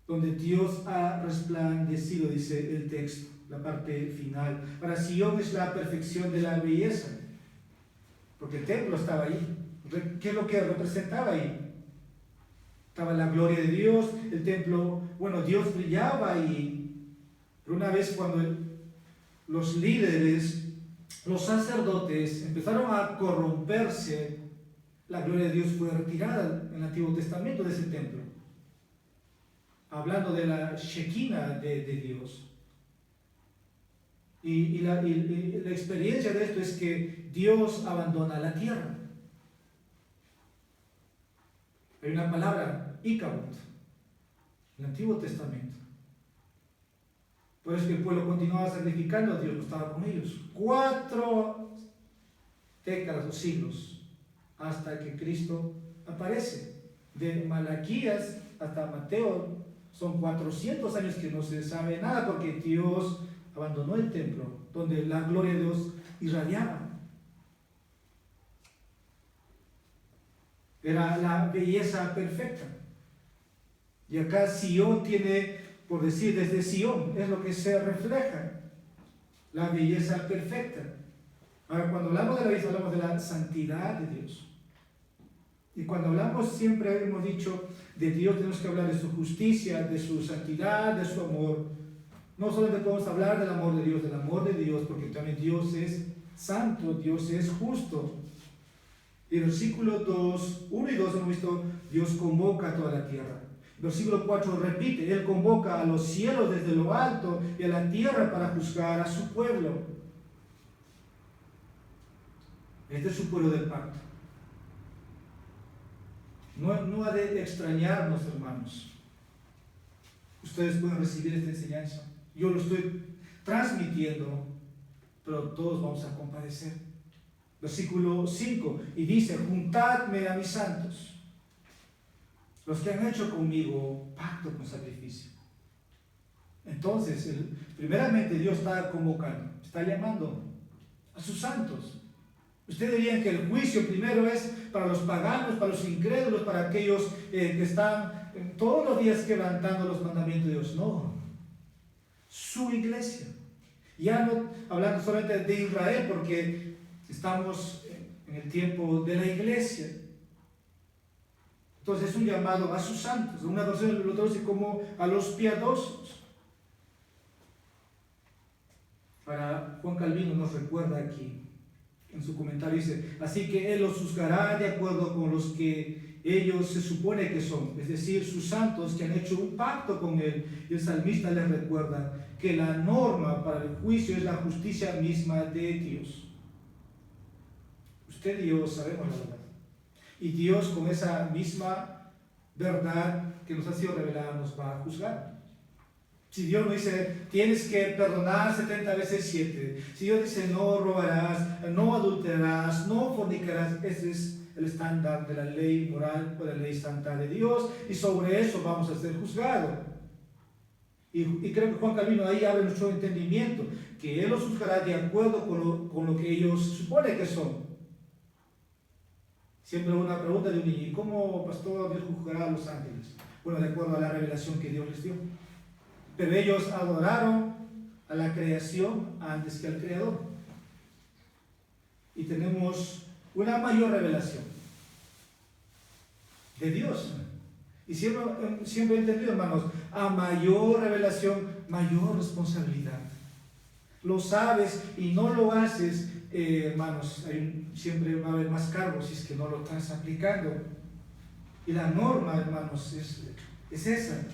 donde Dios ha resplandecido, dice el texto, la parte final. Para Sion es la perfección de la belleza, porque el templo estaba ahí. ¿Qué es lo que representaba ahí? Estaba la gloria de Dios, el templo, bueno, Dios brillaba ahí. Pero una vez cuando los líderes, los sacerdotes empezaron a corromperse, la gloria de Dios fue retirada en el Antiguo Testamento de ese templo. Hablando de la Shekinah de Dios. Y la experiencia de esto es que Dios abandona la tierra. Hay una palabra, Icabod, en el Antiguo Testamento. Por eso que el pueblo continuaba sacrificando, Dios no estaba con ellos. 4 décadas o siglos hasta que Cristo aparece. De Malaquías hasta Mateo son 400 años que no se sabe nada porque Dios abandonó el templo donde la gloria de Dios irradiaba. Era la belleza perfecta. Y acá Sion tiene, por decir, desde Sion, es lo que se refleja, la belleza perfecta. Ahora, cuando hablamos de la belleza, hablamos de la santidad de Dios. Y cuando hablamos, siempre hemos dicho, de Dios tenemos que hablar de su justicia, de su santidad, de su amor. No solamente podemos hablar del amor de Dios, porque también Dios es santo, Dios es justo. Y el versículo 2, 1 y 2 hemos visto, Dios convoca a toda la tierra. Versículo 4 repite, Él convoca a los cielos desde lo alto y a la tierra para juzgar a su pueblo. Este es su pueblo del pacto. No ha de extrañarnos, hermanos. Ustedes pueden recibir esta enseñanza. Yo lo estoy transmitiendo, pero todos vamos a compadecer. Versículo 5, y dice, juntadme a mis santos, los que han hecho conmigo pacto con sacrificio. Entonces, primeramente Dios está convocando, está llamando a sus santos. Ustedes dirían que el juicio primero es para los paganos, para los incrédulos, para aquellos que están todos los días quebrantando los mandamientos de Dios. No, su iglesia. Ya no hablando solamente de Israel, porque estamos en el tiempo de la iglesia. Entonces es un llamado a sus santos. Una versión lo traduce como a los piadosos. Para Juan Calvino nos recuerda aquí, en su comentario dice, así que Él los juzgará de acuerdo con los que ellos se supone que son, es decir, sus santos que han hecho un pacto con Él. Y el salmista les recuerda que la norma para el juicio es la justicia misma de Dios. Usted y yo sabemos la verdad. Y Dios, con esa misma verdad que nos ha sido revelada, nos va a juzgar. Si Dios nos dice, tienes que perdonar 70 veces 7. Si Dios dice, no robarás, no adulterarás, no fornicarás, ese es el estándar de la ley moral o de la ley santa de Dios. Y sobre eso vamos a ser juzgados. Y creo que Juan Calvino ahí abre nuestro entendimiento, que Él los juzgará de acuerdo con lo que ellos suponen que son. Siempre una pregunta de un niño, ¿y cómo, pastor, Dios juzgará a los ángeles? Bueno, de acuerdo a la revelación que Dios les dio. Pero ellos adoraron a la creación antes que al Creador. Y tenemos una mayor revelación de Dios. Y siempre he entendido, hermanos, a mayor revelación, mayor responsabilidad. Lo sabes y no lo haces, hermanos, siempre va a haber más cargos si es que no lo estás aplicando. Y la norma, hermanos, es esa.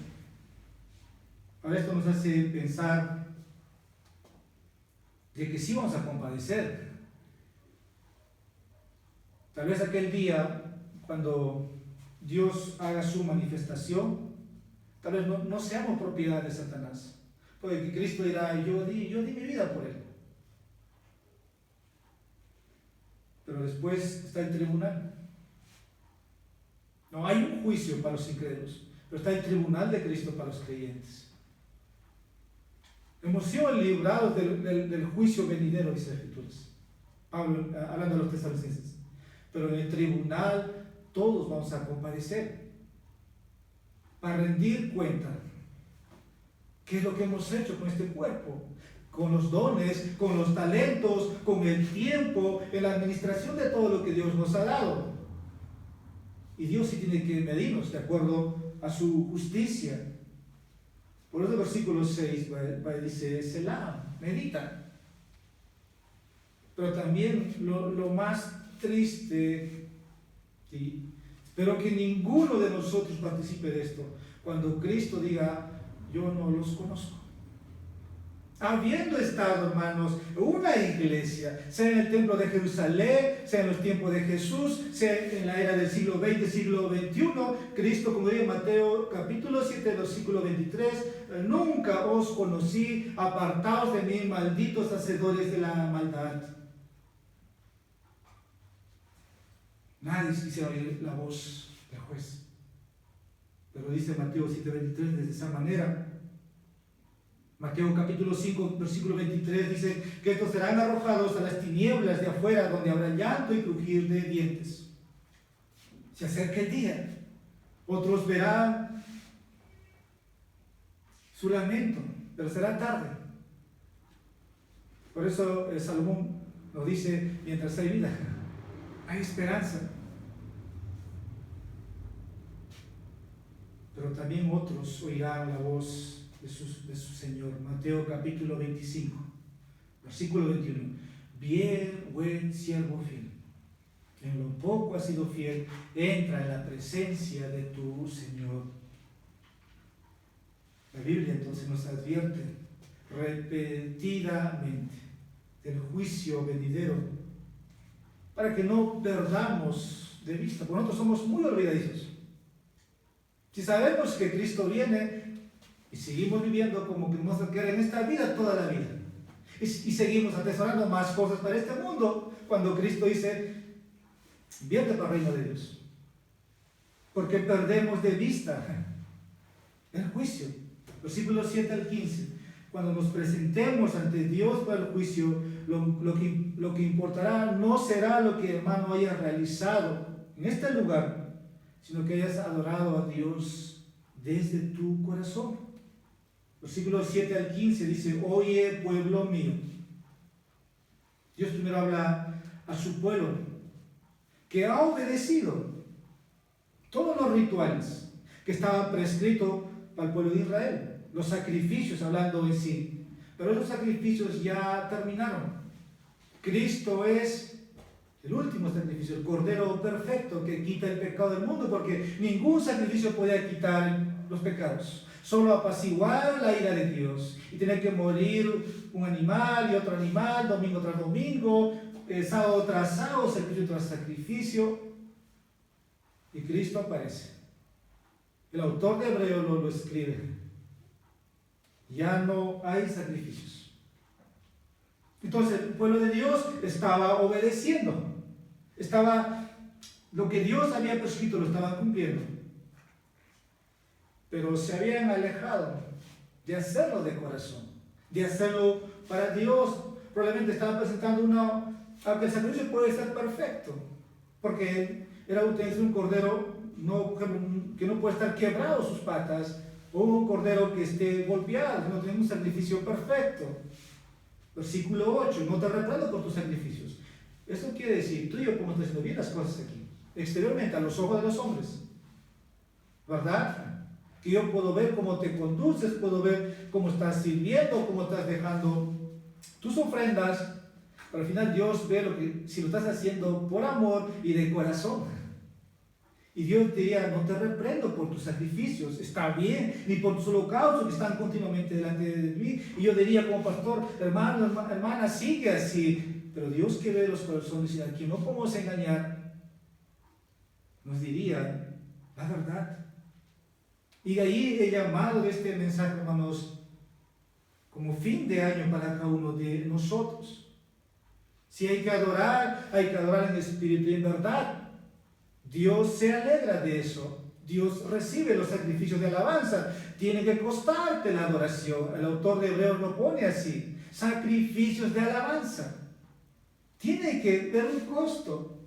Ahora esto nos hace pensar de que sí vamos a compadecer. Tal vez aquel día, cuando Dios haga su manifestación, tal vez no seamos propiedad de Satanás. Porque Cristo dirá, yo di mi vida por él. Pero después está el tribunal. No hay un juicio para los incrédulos, pero está el tribunal de Cristo para los creyentes. Hemos sido librados del juicio venidero, dice las Escrituras. Pablo, hablando de los tesalonicenses. Pero en el tribunal todos vamos a compadecer para rendir cuenta. ¿Qué es lo que hemos hecho con este cuerpo? Con los dones, con los talentos, con el tiempo, en la administración de todo lo que Dios nos ha dado. Y Dios sí tiene que medirnos de acuerdo a su justicia. Por eso el versículo 6 dice, Selah, medita. Pero también lo más triste, ¿sí? Espero que ninguno de nosotros participe de esto, cuando Cristo diga, yo no los conozco. Habiendo estado, hermanos, una iglesia, sea en el templo de Jerusalén, sea en los tiempos de Jesús, sea en la era del siglo XX, siglo XXI, Cristo, como dice en Mateo capítulo 7, versículo 23, nunca os conocí, apartaos de mí, malditos hacedores de la maldad. Nadie quisiera oír la voz del juez. Pero dice Mateo 7:23 de esa manera. Mateo capítulo 5, versículo 23 dice que estos serán arrojados a las tinieblas de afuera, donde habrá llanto y crujir de dientes. Se acerca el día. Otros verán su lamento, pero será tarde. Por eso Salomón nos dice, mientras hay vida, hay esperanza. Pero también otros oirán la voz de su Señor. Mateo capítulo 25, versículo 21. Bien, buen siervo fiel, que en lo poco has sido fiel, entra en la presencia de tu Señor. La Biblia entonces nos advierte repetidamente del juicio venidero, para que no perdamos de vista, porque nosotros somos muy olvidadizos. Si sabemos que Cristo viene y seguimos viviendo como que nos queda en esta vida toda la vida, y seguimos atesorando más cosas para este mundo, cuando Cristo dice, vierte para el reino de Dios, porque perdemos de vista el juicio. Versículos 7 al 15. Cuando nos presentemos ante Dios para el juicio, lo que importará no será lo que hermano hayas realizado en este lugar, sino que hayas adorado a Dios desde tu corazón. Versículos 7 al 15 dice, oye pueblo mío. Dios primero habla a su pueblo, que ha obedecido todos los rituales que estaban prescritos para el pueblo de Israel. Los sacrificios, hablando en sí. Pero esos sacrificios ya terminaron. Cristo es el último sacrificio, el Cordero perfecto que quita el pecado del mundo, porque ningún sacrificio podía quitar los pecados. Solo apaciguar la ira de Dios. Y tener que morir un animal y otro animal, domingo tras domingo, sábado tras sábado, sacrificio tras sacrificio. Y Cristo aparece. El autor de Hebreos lo escribe. Ya no hay sacrificios. Entonces el pueblo de Dios estaba obedeciendo. Lo que Dios había prescrito lo estaban cumpliendo. Pero se habían alejado de hacerlo de corazón, de hacerlo para Dios. Probablemente estaban presentando aunque el sacrificio puede ser perfecto, porque era utilizar un cordero que no puede estar quebrado sus patas, o un cordero que esté golpeado, no tiene un sacrificio perfecto. Versículo 8, no te reprendo por tus sacrificios. Esto quiere decir, tú y yo podemos estar haciendo bien las cosas aquí, exteriormente, a los ojos de los hombres, ¿verdad? Que yo puedo ver cómo te conduces, puedo ver cómo estás sirviendo, cómo estás dejando tus ofrendas, pero al final Dios ve si lo estás haciendo por amor y de corazón. Y Dios diría, no te reprendo por tus sacrificios, está bien, ni por tus holocaustos que están continuamente delante de mí. Y yo diría como pastor, hermano, hermana, sigue así. Pero Dios que ve los corazones y a quien no podemos engañar, nos diría la verdad. Y de ahí el llamado de este mensaje, hermanos, como fin de año para cada uno de nosotros. Si hay que adorar en espíritu y en verdad. Dios se alegra de eso. Dios recibe los sacrificios de alabanza. Tiene que costarte la adoración. El autor de Hebreos lo pone así. Sacrificios de alabanza. Tiene que ver un costo.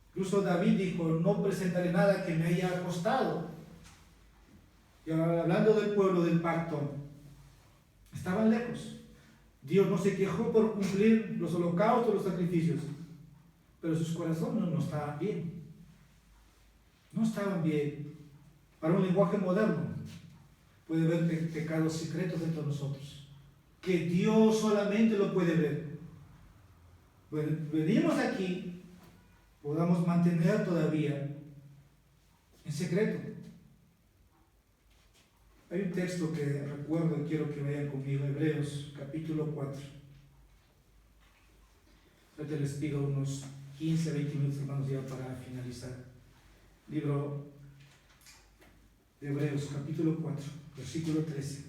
Incluso David dijo, no presentaré nada que me haya costado. Y ahora, hablando del pueblo del pacto, estaban lejos. Dios no se quejó por cumplir los holocaustos, los sacrificios, pero sus corazones no estaban bien. No estaban bien. Para un lenguaje moderno, puede haber pecados secretos dentro de nosotros, que Dios solamente lo puede ver. Bueno, venimos aquí, podamos mantener todavía en secreto. Hay un texto que recuerdo y quiero que vayan conmigo, Hebreos capítulo 4. Yo les pido unos 15, 20 minutos, hermanos, ya para finalizar. Libro de Hebreos capítulo 4, versículo 13.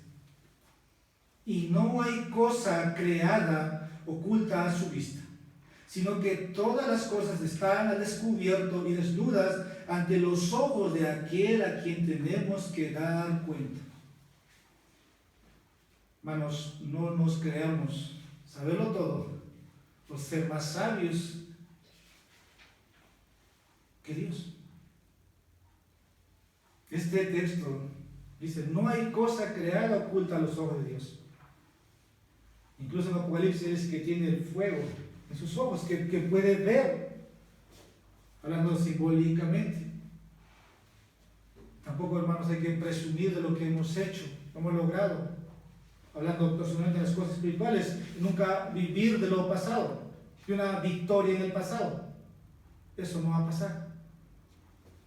Y no hay cosa creada oculta a su vista, sino que todas las cosas están al descubierto y desnudas ante los ojos de aquel a quien tenemos que dar cuenta. Hermanos, no nos creamos saberlo todo por ser más sabios que Dios. Este texto dice, no hay cosa creada oculta a los ojos de Dios. Incluso en Apocalipsis es que tiene el fuego en sus ojos, que puede ver, hablando simbólicamente. Tampoco, hermanos, hay que presumir de lo que hemos hecho, hemos logrado, hablando personalmente de las cosas espirituales, nunca vivir de lo pasado, de una victoria en el pasado. Eso no va a pasar.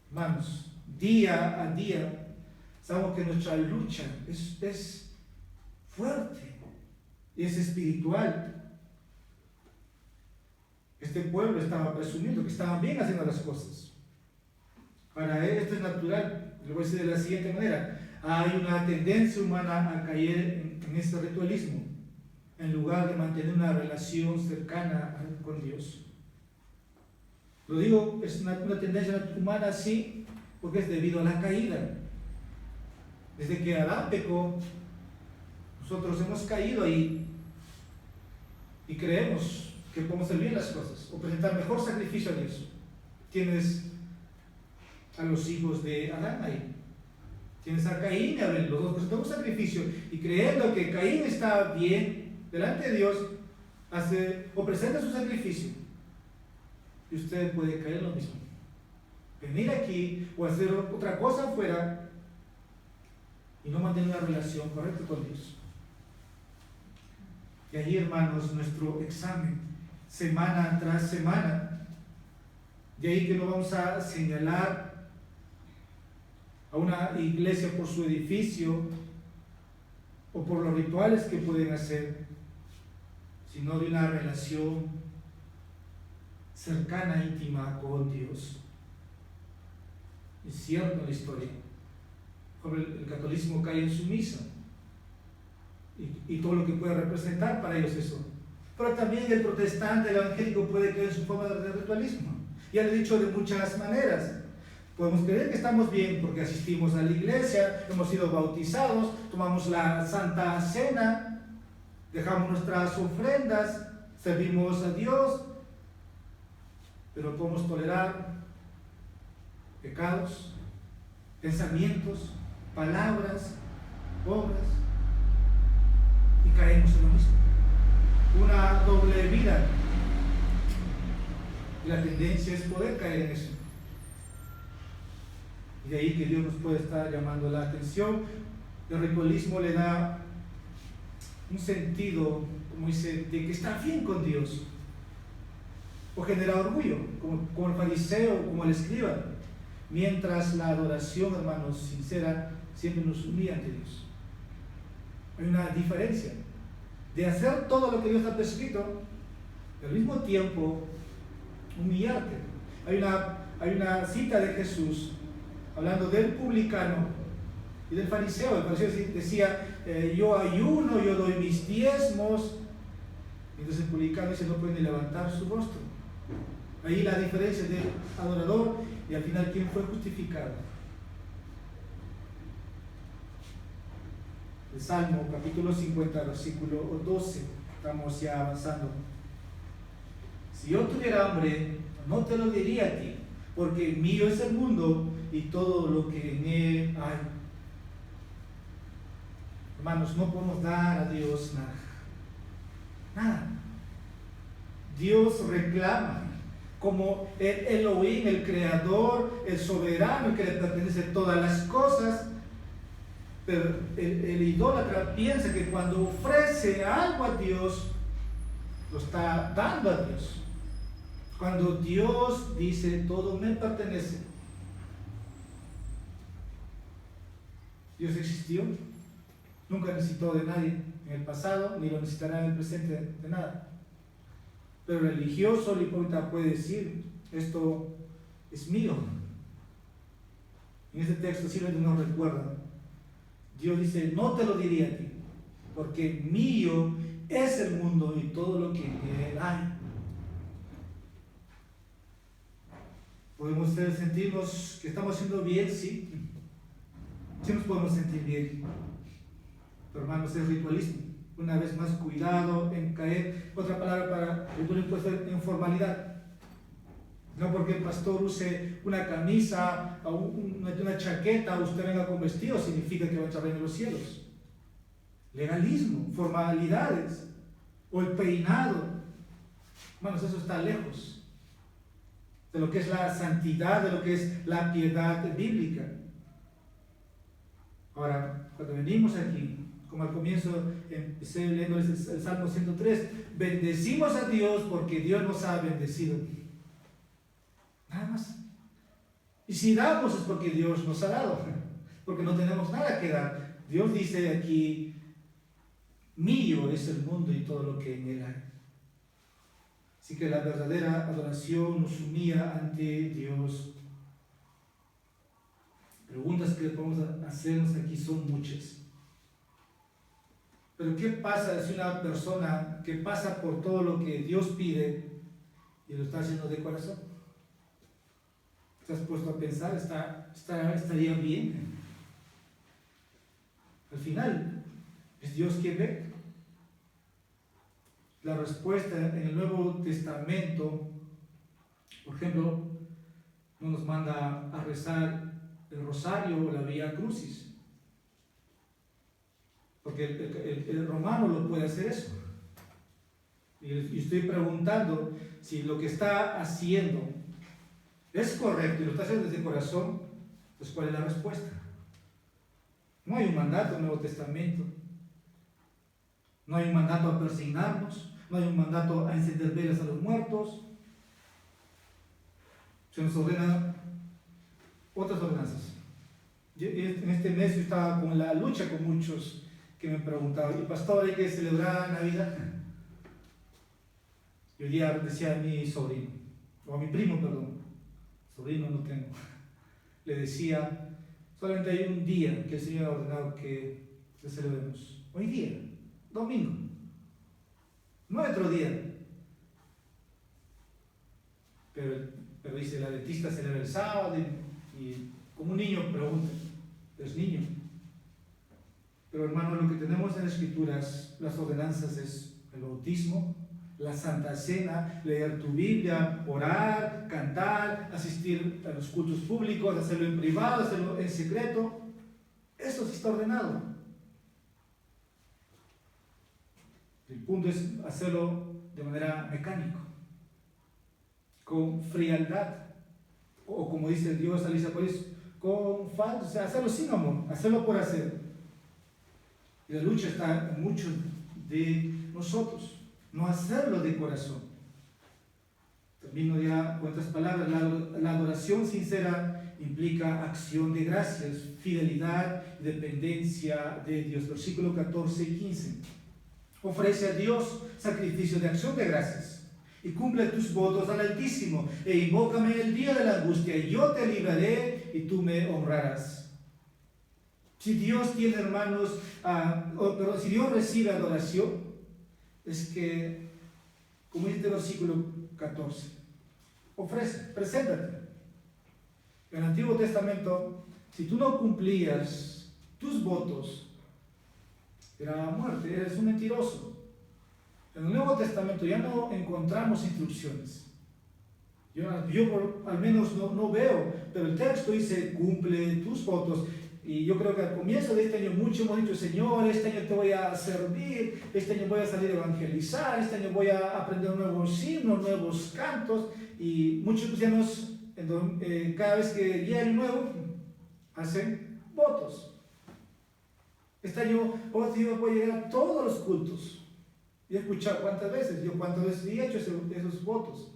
Hermanos, día a día, sabemos que nuestra lucha es fuerte, es espiritual. Este pueblo estaba presumiendo que estaban bien haciendo las cosas. Para él esto es natural. Le voy a decir de la siguiente manera. Hay una tendencia humana a caer en este ritualismo, en lugar de mantener una relación cercana con Dios. Lo digo, es una tendencia humana, sí, porque es debido a la caída. Desde que Adán pecó, nosotros hemos caído ahí y creemos que podemos hacer bien las cosas o presentar mejor sacrificio a Dios. Tienes a los hijos de Adán ahí. Tienes a Caín y Abel, los dos presentaron un sacrificio y creyendo que Caín está bien delante de Dios, hace o presenta su sacrificio. Y usted puede caer en lo mismo. Venir aquí o hacer otra cosa afuera y no mantener una relación correcta con Dios. Y allí, hermanos, nuestro examen, semana tras semana. De ahí que no vamos a señalar a una iglesia por su edificio o por los rituales que pueden hacer, sino de una relación cercana, íntima con Dios. Es cierto en la historia. El catolicismo cae en su misa y todo lo que puede representar para ellos eso. Pero también el protestante, el evangélico puede caer en su forma de ritualismo. Ya lo he dicho de muchas maneras. Podemos creer que estamos bien porque asistimos a la iglesia, hemos sido bautizados, tomamos la Santa Cena, dejamos nuestras ofrendas, servimos a Dios, pero podemos tolerar pecados, pensamientos, palabras, obras, y caemos en lo mismo. Una doble vida. Y la tendencia es poder caer en eso. Y de ahí que Dios nos puede estar llamando la atención. El ritualismo le da un sentido, como dice, de que está bien con Dios. O genera orgullo, como el fariseo, como el escriba. Mientras la adoración, hermanos, sincera, siempre nos humilla ante Dios. Hay una diferencia de hacer todo lo que Dios ha prescrito, y al mismo tiempo humillarte. Hay una cita de Jesús hablando del publicano y del fariseo. El fariseo decía, yo ayuno, yo doy mis diezmos, mientras el publicano dice, no puede ni levantar su rostro. Ahí la diferencia del adorador y al final quién fue justificado. El Salmo capítulo 50, versículo 12. Estamos ya avanzando. Si yo tuviera hambre, no te lo diría a ti, porque mío es el mundo y todo lo que en él hay. Hermanos, no podemos dar a Dios nada. Nada. Dios reclama como el Elohim, el creador, el soberano, el que le pertenece todas las cosas. Pero el idólatra piensa que cuando ofrece algo a Dios, lo está dando a Dios. Cuando Dios dice, todo me pertenece. Dios existió, nunca necesitó de nadie en el pasado, ni lo necesitará en el presente de nada. Pero el religioso, el hipócrita puede decir, esto es mío. En este texto simplemente nos recuerda. Dios dice, no te lo diría a ti, porque mío es el mundo y todo lo que en él hay. Podemos sentirnos que estamos haciendo bien, sí. Sí nos podemos sentir bien. Pero hermanos, es ritualismo. Una vez más, cuidado en caer. Otra palabra para ritualismo puede ser informalidad. No porque el pastor use una camisa o una chaqueta o usted venga con vestido significa que va a entrar en los cielos. Legalismo, formalidades o el peinado. Hermanos, eso está lejos de lo que es la santidad, de lo que es la piedad bíblica. Ahora, cuando venimos aquí, como al comienzo empecé leyendo el Salmo 103, bendecimos a Dios porque Dios nos ha bendecido. Nada más. Y si damos es porque Dios nos ha dado, porque no tenemos nada que dar. Dios dice aquí, mío es el mundo y todo lo que en él hay. Así que la verdadera adoración nos humilla ante Dios. Preguntas que podemos hacernos aquí son muchas. Pero ¿qué pasa si una persona que pasa por todo lo que Dios pide y lo está haciendo de corazón? ¿Estás puesto a pensar? ¿Estaría bien? Al final, es Dios quien ve. La respuesta en el Nuevo Testamento, por ejemplo, no nos manda a rezar el rosario o la Vía Crucis, porque el romano lo puede hacer eso. Y estoy preguntando si lo que está haciendo es correcto y lo está haciendo desde el corazón, pues ¿cuál es la respuesta? No hay un mandato en el Nuevo Testamento, no hay un mandato a persignarnos, no hay un mandato a encender velas a los muertos. Se nos ordena otras ordenanzas. En este mes yo estaba con la lucha con muchos que me preguntaban, ¿y pastor, hay que celebrar Navidad? Y hoy día decía a mi sobrino, o a mi primo, perdón, sobrino no tengo, le decía, solamente hay un día que el Señor ha ordenado que celebremos. Hoy día, domingo. No hay otro día. Pero dice, el adventista celebra el sábado y como un niño pregunta, es niño. Pero hermano, lo que tenemos en las Escrituras, las ordenanzas es el bautismo, la Santa Cena, leer tu Biblia, orar, cantar, asistir a los cultos públicos, hacerlo en privado, hacerlo en secreto. Eso sí está ordenado. El punto es hacerlo de manera mecánica, con frialdad, o como dice Dios a Elisa, con falta, o sea, hacerlo sin amor, hacerlo por hacer. Y la lucha está en muchos de nosotros, no hacerlo de corazón. Termino ya con otras palabras, la adoración sincera implica acción de gracias, fidelidad y dependencia de Dios. Versículo 14 y 15. Ofrece a Dios sacrificio de acción de gracias y cumple tus votos al Altísimo e invócame en el día de la angustia y yo te libraré y tú me honrarás. Si Dios tiene hermanos, si Dios recibe adoración, es que, como dice el versículo 14, ofrece, preséntate. En el Antiguo Testamento, si tú no cumplías tus votos, era muerte, eres un mentiroso. En el Nuevo Testamento ya no encontramos instrucciones. Yo al menos no veo, pero el texto dice, cumple tus votos. Y yo creo que al comienzo de este año muchos hemos dicho, Señor, este año te voy a servir, este año voy a salir a evangelizar, este año voy a aprender nuevos himnos, nuevos cantos. Y muchos cristianos, cada vez que llega el nuevo, hacen votos. Este año, Dios, voy a llegar a todos los cultos. Y he escuchado cuántas veces he hecho esos votos.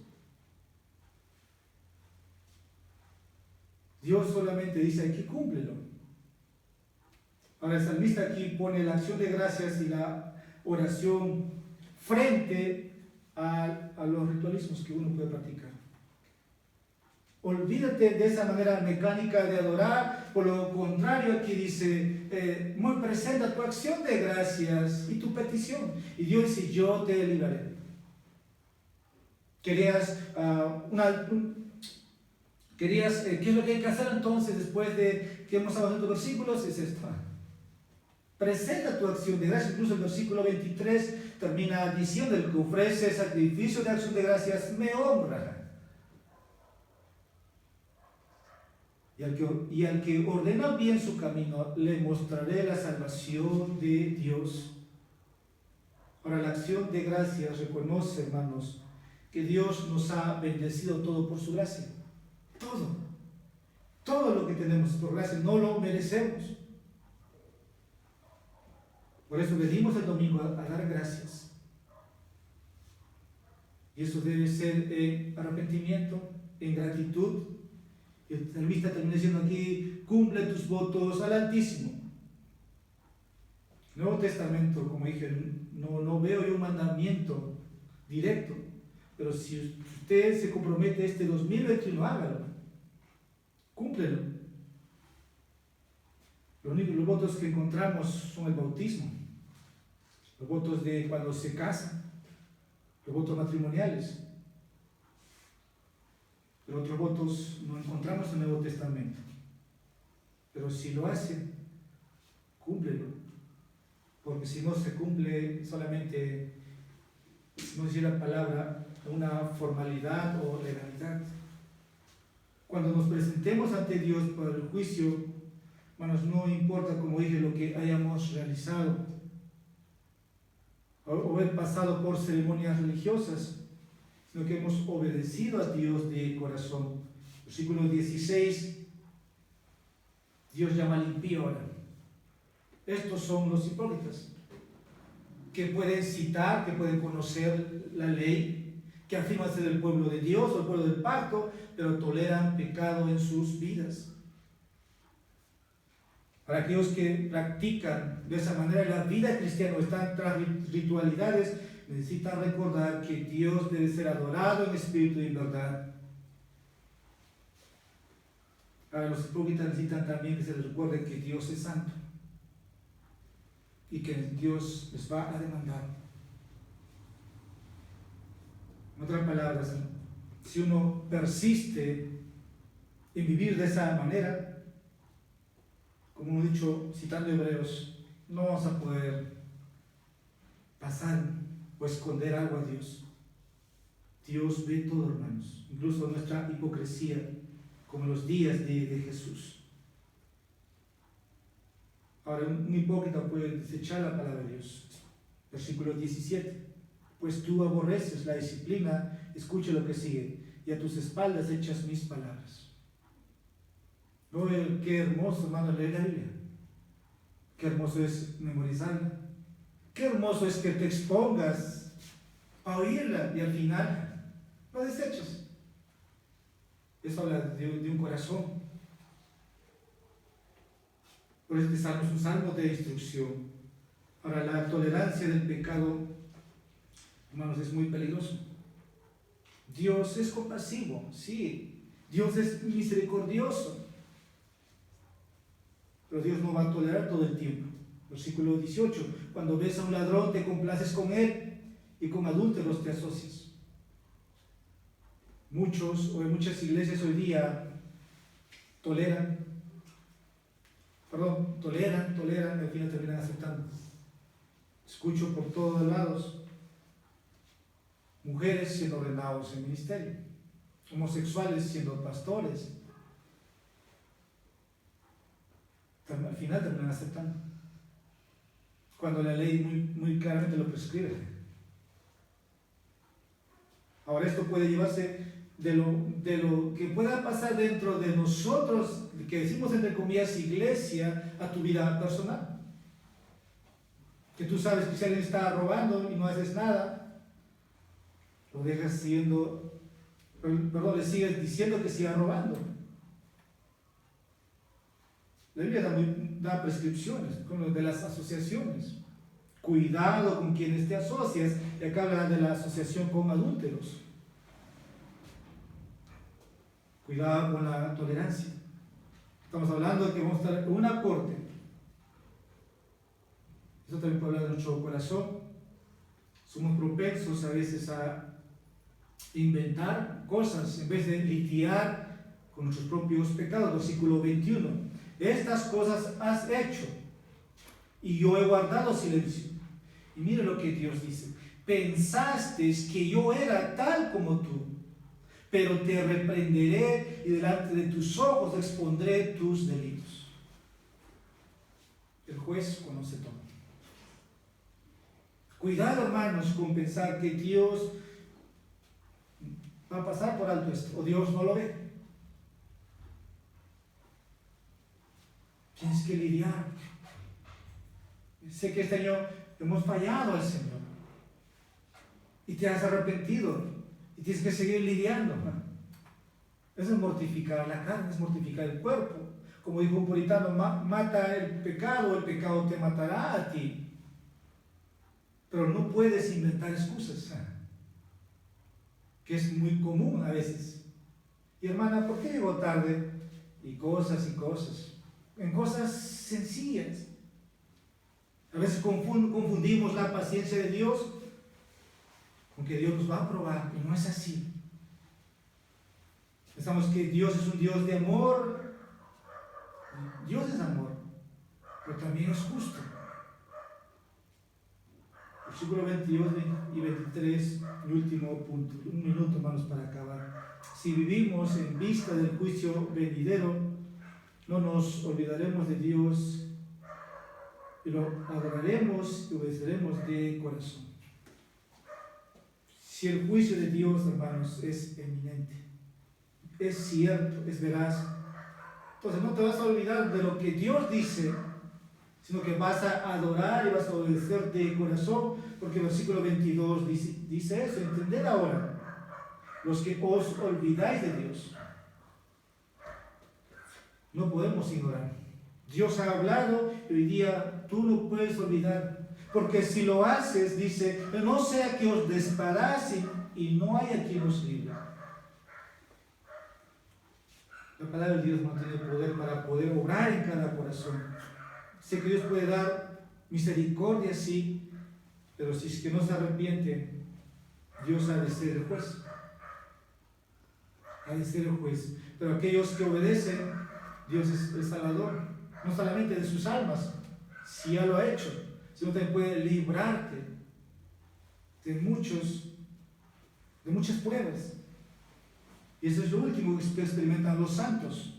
Dios solamente dice, hay que cúmplelo. Ahora el salmista aquí pone la acción de gracias y la oración frente a los ritualismos que uno puede practicar. Olvídate de esa manera mecánica de adorar, por lo contrario aquí dice, presenta tu acción de gracias y tu petición. Y Dios dice, yo te libraré. Querías ¿Qué es lo que hay que hacer entonces después de que hemos avanzado los versículos? Es esto. Presenta tu acción de gracias. Incluso el versículo 23 termina diciendo: el que ofrece sacrificio de acción de gracias me honra. Y al que ordena bien su camino, le mostraré la salvación de Dios. Ahora, la acción de gracias reconoce, hermanos, que Dios nos ha bendecido todo por su gracia. Todo lo que tenemos por gracia, no lo merecemos. Por eso venimos el domingo a dar gracias. Y eso debe ser en arrepentimiento, en gratitud. Y el salmista termina diciendo aquí: cumple tus votos al Altísimo. Nuevo Testamento, como dije, no veo yo un mandamiento directo, pero si usted se compromete este 2021, hágalo, cúmplelo. Los votos que encontramos son el bautismo, los votos de cuando se casan, los votos matrimoniales. Pero otros votos no encontramos en el Nuevo Testamento. Pero si lo hace, cúmplelo. Porque si no se cumple solamente, no decir la palabra, una formalidad o legalidad. Cuando nos presentemos ante Dios por el juicio, hermanos, no importa, como dije, lo que hayamos realizado o haber pasado por ceremonias religiosas, sino que hemos obedecido a Dios de corazón. Versículo 16, Dios llama al impío ahora. Estos son los hipócritas, que pueden citar, que pueden conocer la ley, que afirman ser el pueblo de Dios o el pueblo del pacto, pero toleran pecado en sus vidas. Para aquellos que practican de esa manera la vida cristiana o están tras ritualidades, necesitan recordar que Dios debe ser adorado en espíritu y en verdad. Para los hipócritas necesitan también que se les recuerde que Dios es santo y que Dios les va a demandar. En otras palabras, si uno persiste en vivir de esa manera, como hemos dicho citando Hebreos, no vamos a poder pasar o esconder algo a Dios. Dios ve todo, hermanos, incluso nuestra hipocresía, como en los días de Jesús. Ahora, un hipócrita puede desechar la palabra de Dios. Versículo 17. Pues tú aborreces la disciplina, escucha lo que sigue, y a tus espaldas echas mis palabras. ¿No? Qué hermoso, hermano, leer la Biblia. Qué hermoso es memorizarla. Qué hermoso es que te expongas a oírla y al final lo desechas. Eso habla de un corazón. Por este salmo es un salmo de instrucción. Ahora, la tolerancia del pecado, hermanos, es muy peligroso. Dios es compasivo, sí. Dios es misericordioso. Pero Dios no va a tolerar todo el tiempo. Versículo 18. Cuando ves a un ladrón, te complaces con él, y con adúlteros te asocias. Muchas iglesias hoy día toleran, y al final terminan aceptando. Escucho por todos lados mujeres siendo ordenados en ministerio, homosexuales siendo pastores. Al final terminan aceptando, cuando la ley muy claramente lo prescribe. Ahora, esto puede llevarse de lo que pueda pasar dentro de nosotros, que decimos entre comillas iglesia, a tu vida personal. Que tú sabes que si alguien está robando y no haces nada, lo dejas siguiendo, le sigues diciendo que siga robando. La Biblia da prescripciones con de las asociaciones. Cuidado con quienes te asocias, y acá habla de la asociación con adúlteros. Cuidado con la tolerancia. Estamos hablando de que vamos a estar en una corte. Eso también puede hablar de nuestro corazón. Somos propensos a veces a inventar cosas en vez de lidiar con nuestros propios pecados. Versículo 21. Estas cosas has hecho y yo he guardado silencio. Y mire lo que Dios dice. Pensaste que yo era tal como tú, pero te reprenderé y delante de tus ojos expondré tus delitos. El juez conoce todo. Cuidado, hermanos, con pensar que Dios va a pasar por alto esto, o Dios no lo ve. Tienes que lidiar. Sé que este año hemos fallado al Señor y te has arrepentido y tienes que seguir lidiando. Eso es mortificar la carne, es mortificar el cuerpo. Como dijo un puritano, mata el pecado te matará a ti. Pero no puedes inventar excusas, que es muy común a veces. Y hermana, ¿por qué llegó tarde? Y cosas, en cosas sencillas. A veces confundimos la paciencia de Dios con que Dios nos va a probar, y no es así. Pensamos que Dios es un Dios de amor. Dios es amor, pero también es justo. Versículo 22 y 23, el último punto. Un minuto, hermanos, para acabar. Si vivimos en vista del juicio venidero, no nos olvidaremos de Dios y lo adoraremos y obedeceremos de corazón. Si el juicio de Dios, hermanos, es eminente, es cierto, es veraz, entonces no te vas a olvidar de lo que Dios dice, sino que vas a adorar y vas a obedecer de corazón, porque el versículo 22 dice eso. Entended ahora, los que os olvidáis de Dios. No podemos ignorar. Dios ha hablado y hoy día tú no puedes olvidar, porque si lo haces, dice, no sea que os desparacen y no haya quien os libre. La palabra de Dios no tiene poder para poder obrar en cada corazón. Sé que Dios puede dar misericordia, sí, pero si es que no se arrepienten, Dios ha de ser el juez. Ha de ser el juez. Pero aquellos que obedecen, Dios es el Salvador, no solamente de sus almas, si ya lo ha hecho, sino también puede librarte de muchas pruebas. Y eso es lo último que experimentan los santos.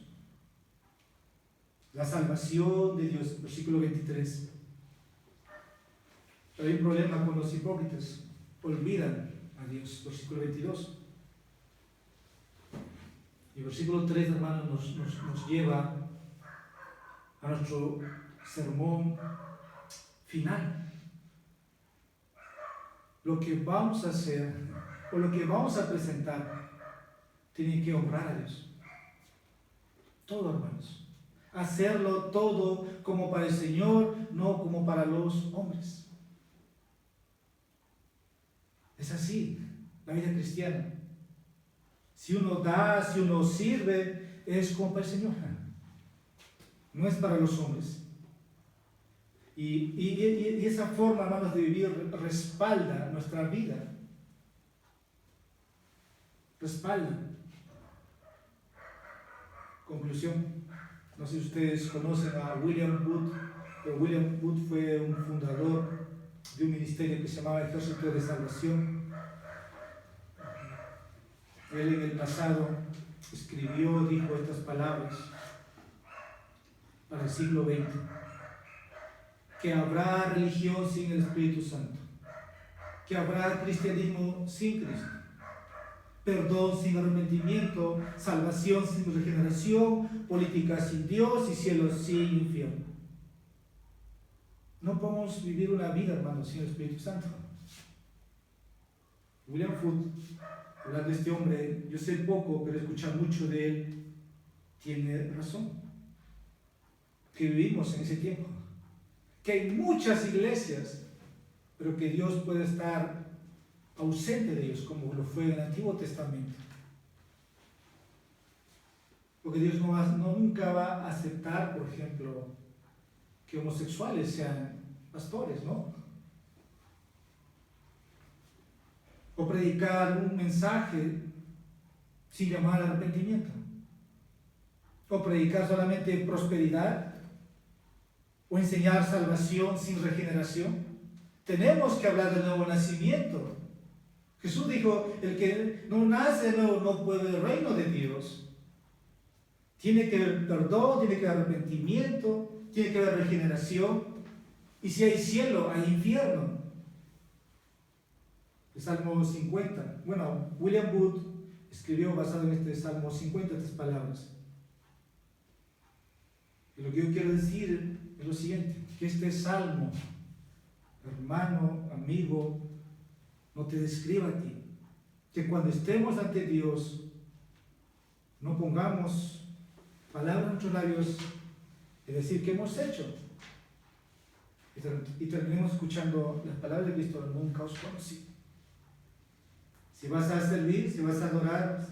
La salvación de Dios, versículo 23. Pero hay un problema con los hipócritas. Olvidan a Dios, versículo 22. Y versículo 3, hermanos, nos lleva a nuestro sermón final. Lo que vamos a hacer, o lo que vamos a presentar, tiene que honrar a Dios. Todo, hermanos. Hacerlo todo como para el Señor, no como para los hombres. Es así la vida cristiana. Si uno da, si uno sirve, es como para el Señor. No es para los hombres. Y esa forma, hermanos, de vivir respalda nuestra vida. Respalda. Conclusión. No sé si ustedes conocen a William Booth, pero William Booth fue un fundador de un ministerio que se llamaba Ejército de Salvación. Él en el pasado dijo estas palabras para el siglo XX, que habrá religión sin el Espíritu Santo, que habrá cristianismo sin Cristo, perdón sin arrepentimiento, salvación sin regeneración, política sin Dios y cielo sin infierno. No podemos vivir una vida, hermanos, sin el Espíritu Santo. William Booth, hablar de este hombre, yo sé poco, pero escuchar mucho de él, tiene razón. Que vivimos en ese tiempo, que hay muchas iglesias, pero que Dios puede estar ausente de ellos, como lo fue en el Antiguo Testamento. Porque Dios nunca va a aceptar, por ejemplo, que homosexuales sean pastores, ¿no? O predicar un mensaje sin llamar al arrepentimiento. o predicar solamente prosperidad, o enseñar salvación sin regeneración. Tenemos que hablar del nuevo nacimiento. Jesús dijo, el que no nace de nuevo no puede ver el reino de Dios. Tiene que haber perdón, tiene que haber arrepentimiento, tiene que haber regeneración. Y si hay cielo, hay infierno. El Salmo 50. Bueno, William Booth escribió basado en este Salmo 50 estas palabras. Y lo que yo quiero decir es lo siguiente, que este Salmo, hermano, amigo, no te describa a ti. Que cuando estemos ante Dios, no pongamos palabras en nuestros labios y decir qué hemos hecho. Y terminemos escuchando las palabras de Cristo, nunca os conocí. Si vas a servir, si vas a adorar,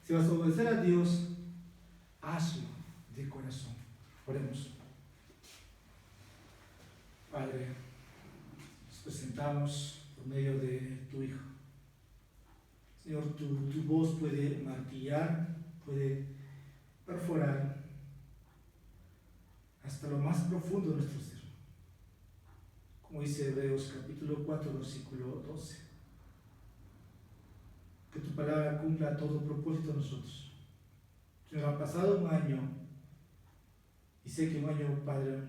si vas a obedecer a Dios, hazlo de corazón. Oremos. Padre, nos presentamos por medio de tu Hijo. Señor, tu voz puede martillar, puede perforar hasta lo más profundo de nuestro ser. Como dice Hebreos capítulo 4, versículo 12. Que tu palabra cumpla todo propósito en nosotros. Señor, ha pasado un año y sé que un año, Padre,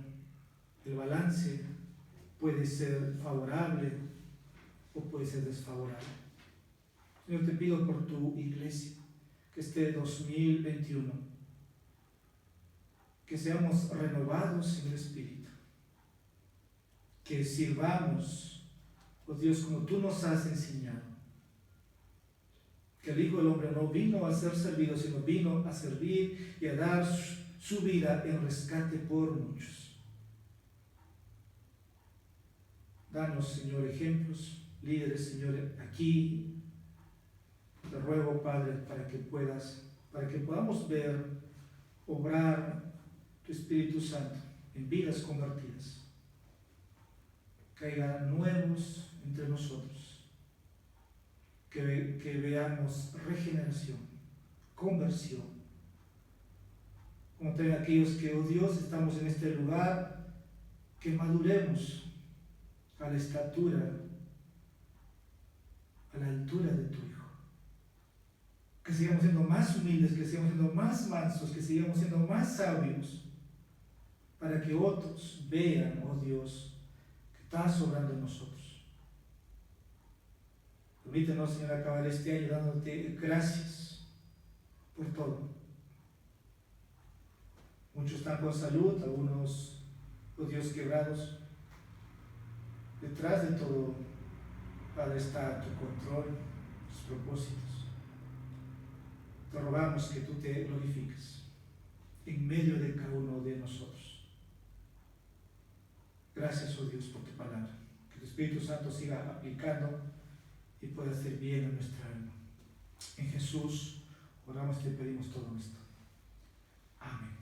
el balance puede ser favorable o puede ser desfavorable. Señor, te pido por tu iglesia que este 2021, que seamos renovados en el Espíritu, que sirvamos, oh Dios, como tú nos has enseñado. Que el Hijo del Hombre no vino a ser servido, sino vino a servir y a dar su vida en rescate por muchos. Danos, Señor, ejemplos, líderes, Señor, aquí. Te ruego, Padre, para que podamos ver, obrar tu Espíritu Santo en vidas convertidas. Que haya nuevos entre nosotros. Que veamos regeneración, conversión. Como también aquellos que, oh Dios, estamos en este lugar, que maduremos a la estatura, a la altura de tu Hijo. Que sigamos siendo más humildes, que sigamos siendo más mansos, que sigamos siendo más sabios, para que otros vean, oh Dios, que estás obrando en nosotros. Permítenos, Señor, acabar este año dándote gracias por todo. Muchos están con salud, algunos, oh Dios, quebrados. Detrás de todo, Padre, está tu control, tus propósitos. Te rogamos que tú te glorifiques en medio de cada uno de nosotros. Gracias, oh Dios, por tu palabra. Que tu Espíritu Santo siga aplicando y pueda hacer bien a nuestra alma. En Jesús oramos y te pedimos todo esto. Amén.